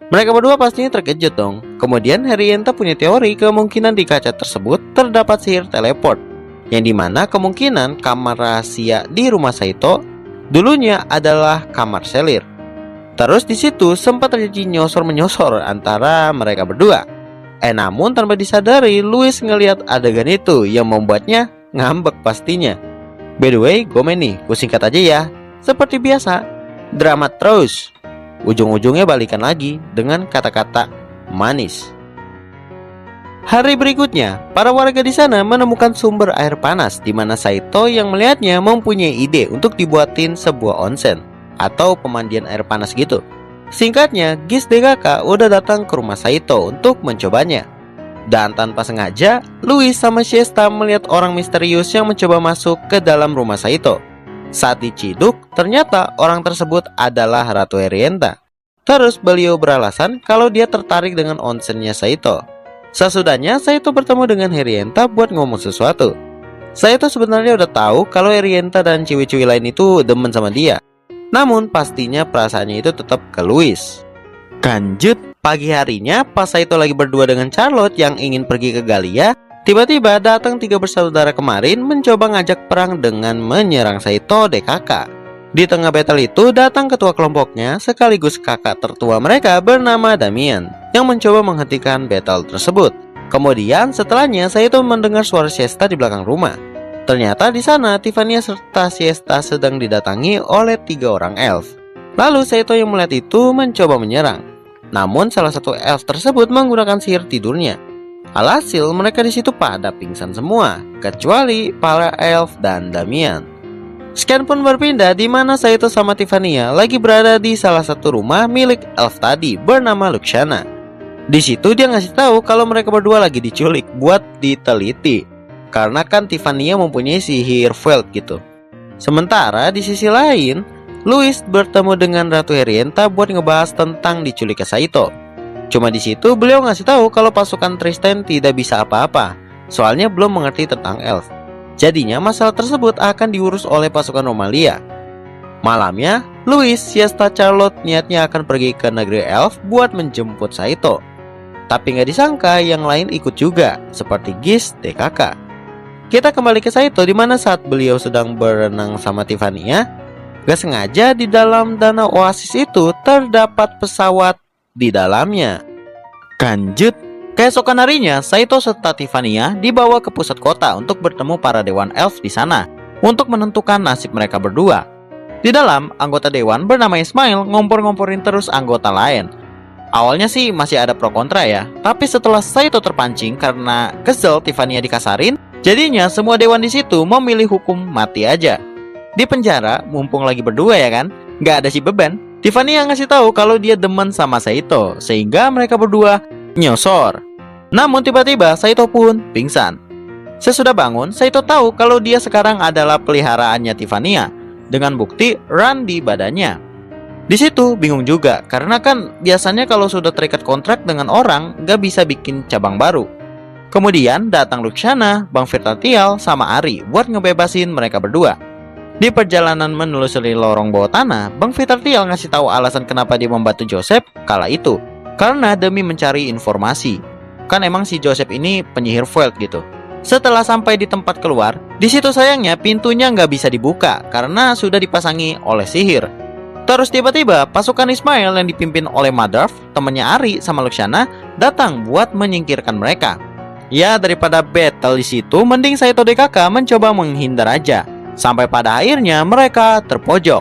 Mereka berdua pastinya terkejut dong. Kemudian Herienta punya teori kemungkinan di kaca tersebut terdapat sihir teleport, yang dimana kemungkinan kamar rahasia di rumah Saito dulunya adalah kamar selir. Terus di situ sempat terjadi nyosor-menyosor antara mereka berdua. Namun tanpa disadari, Louis ngelihat adegan itu yang membuatnya ngambek pastinya. By the way, Gomen nih, kusingkat aja ya. Seperti biasa, drama terus. Ujung-ujungnya balikan lagi dengan kata-kata manis. Hari berikutnya, para warga di sana menemukan sumber air panas di mana Saito yang melihatnya mempunyai ide untuk dibuatin sebuah onsen atau pemandian air panas gitu. Singkatnya, Gis DKK udah datang ke rumah Saito untuk mencobanya. Dan tanpa sengaja, Louis sama Shiesta melihat orang misterius yang mencoba masuk ke dalam rumah Saito. Saat diciduk, ternyata orang tersebut adalah Ratu Herienta. Terus beliau beralasan kalau dia tertarik dengan onsennya Saito. Sesudahnya, Saito bertemu dengan Herienta buat ngomong sesuatu. Saito sebenarnya udah tahu kalau Herienta dan cewek-cewek lain itu demen sama dia. Namun pastinya perasaannya itu tetap ke Louis. Lanjut, pagi harinya pas Saito lagi berdua dengan Charlotte yang ingin pergi ke Galia, tiba-tiba datang 3 bersaudara kemarin mencoba ngajak perang dengan menyerang Saito DKK. Di tengah battle itu datang ketua kelompoknya sekaligus kakak tertua mereka bernama Damian yang mencoba menghentikan battle tersebut. Kemudian setelahnya Saito mendengar suara Shiesta di belakang rumah. Ternyata di sana Tiffany serta Shiesta sedang didatangi oleh 3 orang elf. Lalu Saito yang melihat itu mencoba menyerang. Namun salah satu elf tersebut menggunakan sihir tidurnya. Alhasil mereka di situ pada pingsan semua, kecuali para elf dan Damian. Scan pun berpindah di mana Saito sama Tiffany lagi berada di salah satu rumah milik elf tadi bernama Luciana. Di situ dia ngasih tahu kalau mereka berdua lagi diculik buat diteliti. Karena kan Tiffany mempunyai sihir Veld gitu. Sementara di sisi lain, Louis bertemu dengan Ratu Herienta buat ngebahas tentang diculiknya Saito. Cuma di situ beliau ngasih tahu kalau pasukan Tristan tidak bisa apa-apa, soalnya belum mengerti tentang elf. Jadinya masalah tersebut akan diurus oleh pasukan Romalia. Malamnya, Louis, Shiesta, Charlotte niatnya akan pergi ke negeri elf buat menjemput Saito. Tapi nggak disangka yang lain ikut juga, seperti Gis DKK. Kita kembali ke Saito di mana saat beliau sedang berenang sama Tiffany, gak sengaja di dalam danau oasis itu terdapat pesawat di dalamnya. Lanjut, keesokan harinya Saito serta Tiffany dibawa ke pusat kota untuk bertemu para dewan elf di sana untuk menentukan nasib mereka berdua. Di dalam, anggota dewan bernama Ismail ngompor-ngomporin terus anggota lain. Awalnya sih masih ada pro kontra ya, tapi setelah Saito terpancing karena kesel Tiffany dikasarin, jadinya semua dewan di situ memilih hukum mati aja. Di penjara, mumpung lagi berdua ya kan, nggak ada si beban. Tiffany yang ngasih tahu kalau dia demen sama Saito, sehingga mereka berdua nyosor. Namun tiba-tiba Saito pun pingsan. Sesudah bangun, Saito tahu kalau dia sekarang adalah peliharaannya Tiffany dengan bukti run di badannya. Di situ bingung juga, karena kan biasanya kalau sudah terikat kontrak dengan orang, nggak bisa bikin cabang baru. Kemudian datang Luciana, Bang Firtatial, sama Ari buat ngebebasin mereka berdua. Di perjalanan menelusuri lorong bawah tanah, Bang Firtatial ngasih tahu alasan kenapa dia membantu Joseph kala itu. Karena demi mencari informasi. Kan emang si Joseph ini penyihir Veld gitu. Setelah sampai di tempat keluar, di situ sayangnya pintunya nggak bisa dibuka karena sudah dipasangi oleh sihir. Terus tiba-tiba pasukan Ismail yang dipimpin oleh Madarf, temannya Ari sama Luciana, datang buat menyingkirkan mereka. Ya daripada battle di situ, mending Saito DKK mencoba menghindar aja. Sampai pada akhirnya mereka terpojok.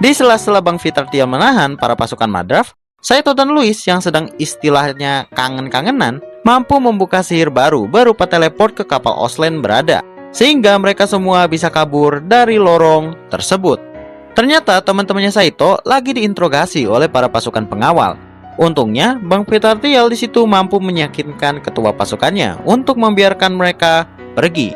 Di sela-sela Bang Firtatial menahan para pasukan Madraf, Saito dan Louis yang sedang istilahnya kangen-kangenan mampu membuka sihir baru berupa teleport ke kapal Osland berada, sehingga mereka semua bisa kabur dari lorong tersebut. Ternyata teman-temannya Saito lagi diinterogasi oleh para pasukan pengawal. Untungnya Bang Firtatial di situ mampu meyakinkan ketua pasukannya untuk membiarkan mereka pergi.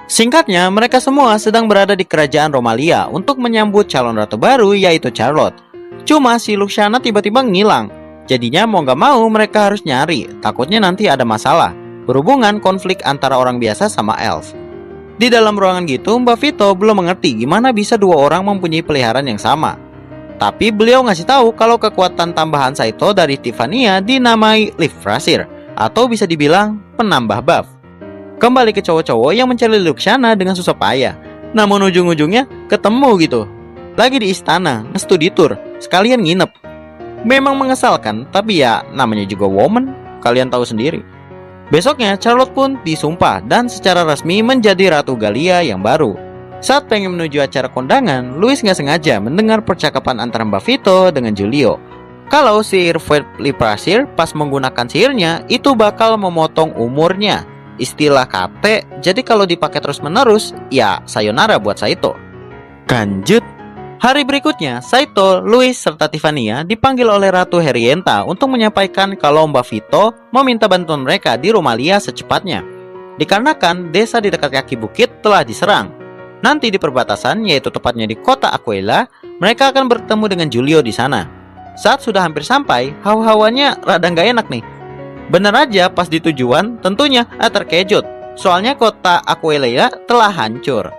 Singkatnya, mereka semua sedang berada di kerajaan Romalia untuk menyambut calon ratu baru yaitu Charlotte. Cuma si Luciana tiba-tiba ngilang. Jadinya mau gak mau mereka harus nyari, takutnya nanti ada masalah berhubungan konflik antara orang biasa sama elf. Di dalam ruangan gitu, Mbak Vito belum mengerti gimana bisa dua orang mempunyai peliharaan yang sama. Tapi beliau ngasih tahu kalau kekuatan tambahan Saito dari Tiffany dinamai Lifthrasir, atau bisa dibilang penambah buff. Kembali ke cowok-cowok yang mencari Luciana dengan susah payah. Namun ujung-ujungnya ketemu gitu. Lagi di istana, studi tour, sekalian nginep. Memang mengesalkan, tapi ya namanya juga woman, kalian tahu sendiri. Besoknya Charlotte pun disumpah dan secara resmi menjadi Ratu Galia yang baru. Saat pengen menuju acara kondangan, Louis nggak sengaja mendengar percakapan antara Mbak Vito dengan Giulio. Kalau sihir Void Liprasir pas menggunakan sihirnya itu bakal memotong umurnya. Istilah KT, jadi kalau dipakai terus-menerus, ya sayonara buat Saito. Lanjut. Hari berikutnya, Saito, Louis, serta Tiffany dipanggil oleh Ratu Herienta untuk menyampaikan kalau Mbak Vito meminta bantuan mereka di Romalia secepatnya. Dikarenakan desa di dekat kaki bukit telah diserang. Nanti di perbatasan, yaitu tepatnya di kota Aquila, mereka akan bertemu dengan Giulio di sana. Saat sudah hampir sampai, hawa-hawanya rada nggak enak nih. Bener aja pas di tujuan, tentunya terkejut. Soalnya kota Aquila telah hancur.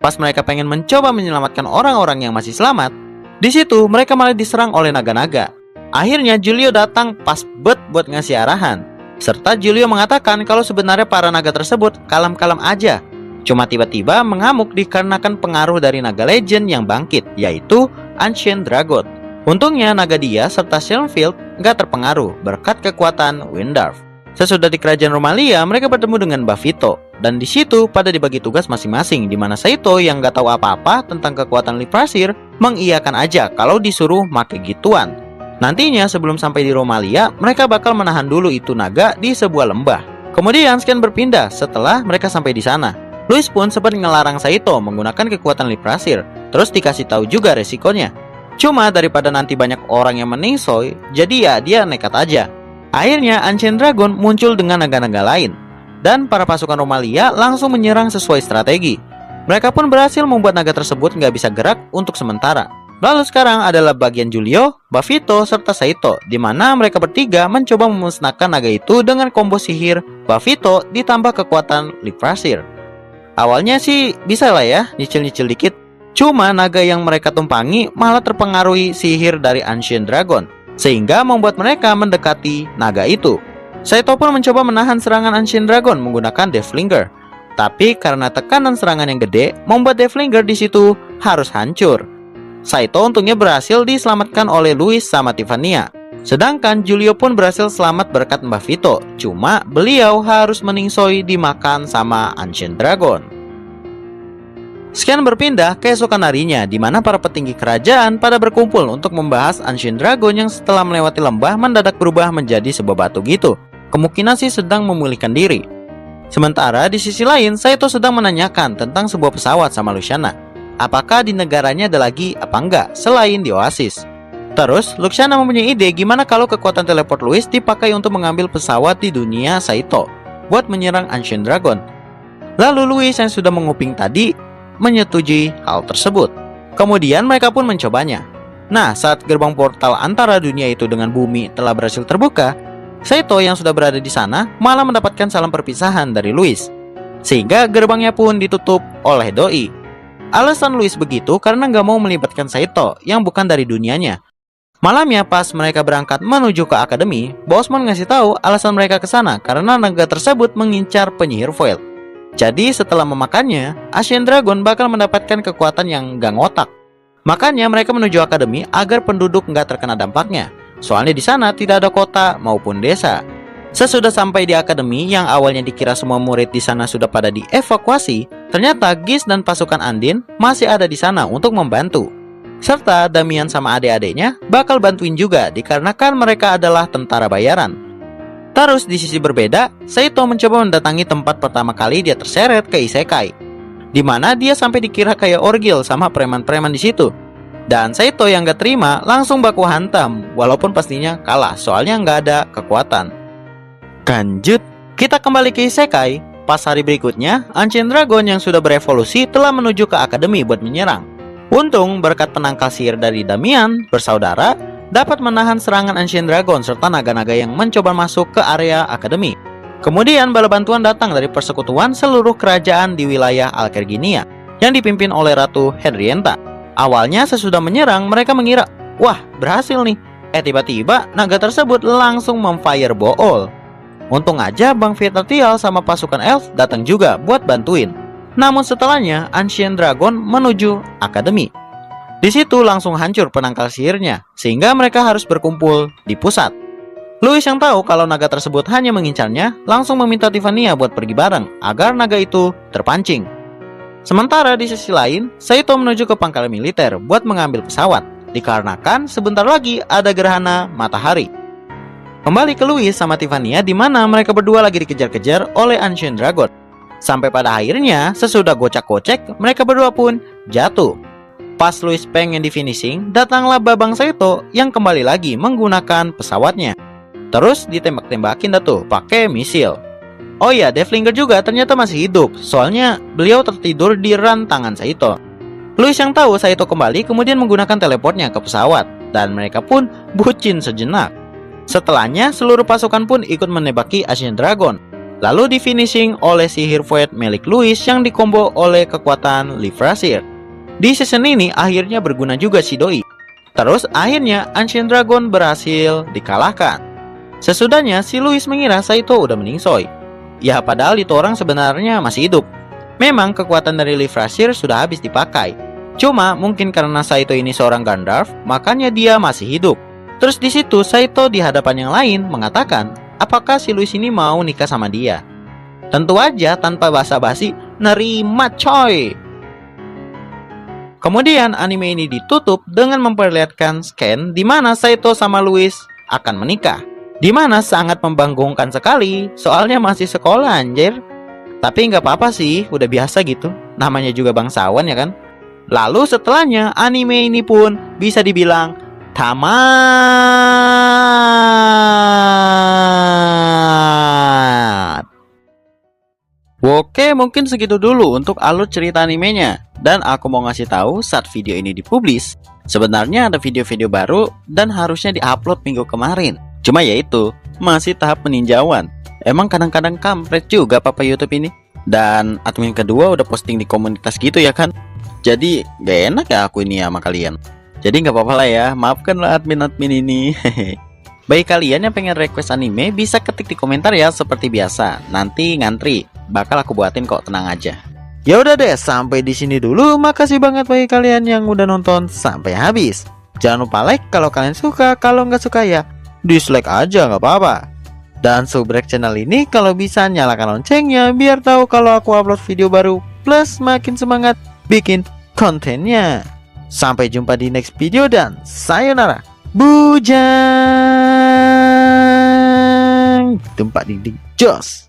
Pas mereka pengen mencoba menyelamatkan orang-orang yang masih selamat, di situ mereka malah diserang oleh naga-naga. Akhirnya Giulio datang pas buat ngasih arahan. Serta Giulio mengatakan kalau sebenarnya para naga tersebut kalem-kalem aja. Cuma tiba-tiba mengamuk dikarenakan pengaruh dari naga legend yang bangkit, yaitu Ancient Dragon. Untungnya naga dia serta Shelmfield nggak terpengaruh berkat kekuatan Windarf. Sesudah di kerajaan Romalia, mereka bertemu dengan Mbak Vito. Dan di situ pada dibagi tugas masing-masing, di mana Saito yang nggak tahu apa-apa tentang kekuatan Liprasir mengiyakan aja kalau disuruh make gituan. Nantinya sebelum sampai di Romalia, mereka bakal menahan dulu itu naga di sebuah lembah. Kemudian scan berpindah setelah mereka sampai di sana. Louis pun sempat ngelarang Saito menggunakan kekuatan Liprasir, terus dikasih tahu juga resikonya. Cuma daripada nanti banyak orang yang meningsoy, jadi ya dia nekat aja. Akhirnya Ancient Dragon muncul dengan naga-naga lain, dan para pasukan Romalia langsung menyerang sesuai strategi. Mereka pun berhasil membuat naga tersebut nggak bisa gerak untuk sementara. Lalu sekarang adalah bagian Giulio, Mbak Vito, serta Saito, di mana mereka bertiga mencoba memusnahkan naga itu dengan combo sihir Mbak Vito ditambah kekuatan Liprasir. Awalnya sih bisa lah ya, nyicil-nyicil dikit. Cuma naga yang mereka tumpangi malah terpengaruhi sihir dari Ancient Dragon, sehingga membuat mereka mendekati naga itu. Saito pun mencoba menahan serangan Ancient Dragon menggunakan Deathlinger. Tapi karena tekanan serangan yang gede, membuat Deathlinger di situ harus hancur. Saito untungnya berhasil diselamatkan oleh Louis sama Tiffany. Sedangkan Giulio pun berhasil selamat berkat Mbak Vito. Cuma beliau harus meningsoi dimakan sama Ancient Dragon. Scan berpindah keesokan harinya, di mana para petinggi kerajaan pada berkumpul untuk membahas Ancient Dragon yang setelah melewati lembah mendadak berubah menjadi sebuah batu gitu. Kemungkinan sih sedang memulihkan diri. Sementara di sisi lain, Saito sedang menanyakan tentang sebuah pesawat sama Luciana. Apakah di negaranya ada lagi apa enggak selain di Oasis. Terus Luciana mempunyai ide gimana kalau kekuatan teleport Louis dipakai untuk mengambil pesawat di dunia Saito buat menyerang Ancient Dragon. Lalu Louis yang sudah menguping tadi menyetujui hal tersebut. Kemudian mereka pun mencobanya. Nah, saat gerbang portal antara dunia itu dengan bumi telah berhasil terbuka, Saito yang sudah berada di sana malah mendapatkan salam perpisahan dari Louis, sehingga gerbangnya pun ditutup oleh doi. Alasan Louis begitu karena nggak mau melibatkan Saito yang bukan dari dunianya. Malamnya pas mereka berangkat menuju ke akademi, Bosman ngasih tahu alasan mereka ke sana karena naga tersebut mengincar penyihir Void. Jadi setelah memakannya, Ancient Dragon bakal mendapatkan kekuatan yang gak ngotak. Makanya mereka menuju akademi agar penduduk nggak terkena dampaknya. Soalnya di sana tidak ada kota maupun desa. Sesudah sampai di akademi yang awalnya dikira semua murid di sana sudah pada dievakuasi, ternyata Gis dan pasukan Andin masih ada di sana untuk membantu. Serta Damian sama adik-adiknya bakal bantuin juga dikarenakan mereka adalah tentara bayaran. Terus di sisi berbeda, Saito mencoba mendatangi tempat pertama kali dia terseret ke Isekai, di mana dia sampai dikira kayak orgil sama preman-preman di situ. Dan Saito yang gak terima langsung baku hantam, walaupun pastinya kalah soalnya nggak ada kekuatan. Lanjut, kita kembali ke Isekai. Pas hari berikutnya, Ancient Dragon yang sudah berevolusi telah menuju ke akademi buat menyerang. Untung berkat penangkal sihir dari Damian bersaudara dapat menahan serangan Ancient Dragon serta naga-naga yang mencoba masuk ke area akademi. Kemudian bala bantuan datang dari persekutuan seluruh kerajaan di wilayah Alkerginia yang dipimpin oleh Ratu Henrietta. Awalnya sesudah menyerang mereka mengira, wah berhasil nih. Tiba-tiba naga tersebut langsung memfireball. Untung aja Bang Vietnatial sama pasukan elf datang juga buat bantuin. Namun setelahnya Ancient Dragon menuju akademi. Di situ langsung hancur penangkal sihirnya, sehingga mereka harus berkumpul di pusat. Louis yang tahu kalau naga tersebut hanya mengincarnya, langsung meminta Tiffania buat pergi bareng agar naga itu terpancing. Sementara di sisi lain, Saito menuju ke pangkalan militer buat mengambil pesawat, dikarenakan sebentar lagi ada gerhana matahari. Kembali ke Louis sama Tiffania di mana mereka berdua lagi dikejar-kejar oleh Ancient Dragon. Sampai pada akhirnya, sesudah gocak-gocek, mereka berdua pun jatuh. Pas Louis pengen di finishing, datanglah Babang Saito yang kembali lagi menggunakan pesawatnya. Terus ditembak-tembakin dah tuh pakai misil. Oh ya, Devlinger juga ternyata masih hidup, soalnya beliau tertidur di rantangan Saito. Louis yang tahu Saito kembali kemudian menggunakan teleportnya ke pesawat, dan mereka pun bucin sejenak. Setelahnya, seluruh pasukan pun ikut menembaki Ancient Dragon. Lalu di finishing oleh sihir void milik Louis yang dikombo oleh kekuatan Livrasir. Di season ini akhirnya berguna juga si Doi. Terus akhirnya Ancient Dragon berhasil dikalahkan. Sesudahnya si Louis mengira Saito udah meningsoi. Ya padahal itu orang sebenarnya masih hidup. Memang kekuatan dari Livrasir sudah habis dipakai. Cuma mungkin karena Saito ini seorang Gandalf, makanya dia masih hidup. Terus di situ Saito di hadapan yang lain mengatakan, apakah si Louis ini mau nikah sama dia? Tentu aja tanpa basa-basi, nerima coy. Kemudian anime ini ditutup dengan memperlihatkan scan di mana Saito sama Louis akan menikah. Di mana sangat membanggongkan sekali, soalnya masih sekolah anjir. Tapi nggak apa-apa sih, udah biasa gitu. Namanya juga bangsawan ya kan. Lalu setelahnya anime ini pun bisa dibilang tamat. Oke, mungkin segitu dulu untuk alur cerita animenya. Dan aku mau ngasih tahu saat video ini dipublish, sebenarnya ada video-video baru dan harusnya diupload minggu kemarin. Cuma ya itu, masih tahap peninjauan. Emang kadang-kadang kampret juga papa YouTube ini. Dan admin kedua udah posting di komunitas gitu ya kan. Jadi gak enak ya aku ini sama kalian. Jadi gak apa-apa lah ya, maafkanlah admin-admin ini. Bagi kalian yang pengen request anime, bisa ketik di komentar ya seperti biasa. Nanti ngantri, bakal aku buatin kok, tenang aja. Ya udah deh, sampai di sini dulu. Makasih banget bagi kalian yang udah nonton sampai habis. Jangan lupa like kalau kalian suka, kalau nggak suka ya dislike aja nggak apa-apa. Dan subrek channel ini kalau bisa nyalakan loncengnya biar tahu kalau aku upload video baru, plus makin semangat bikin kontennya. Sampai jumpa di next video dan sayonara. Bujang tempat dinding jos.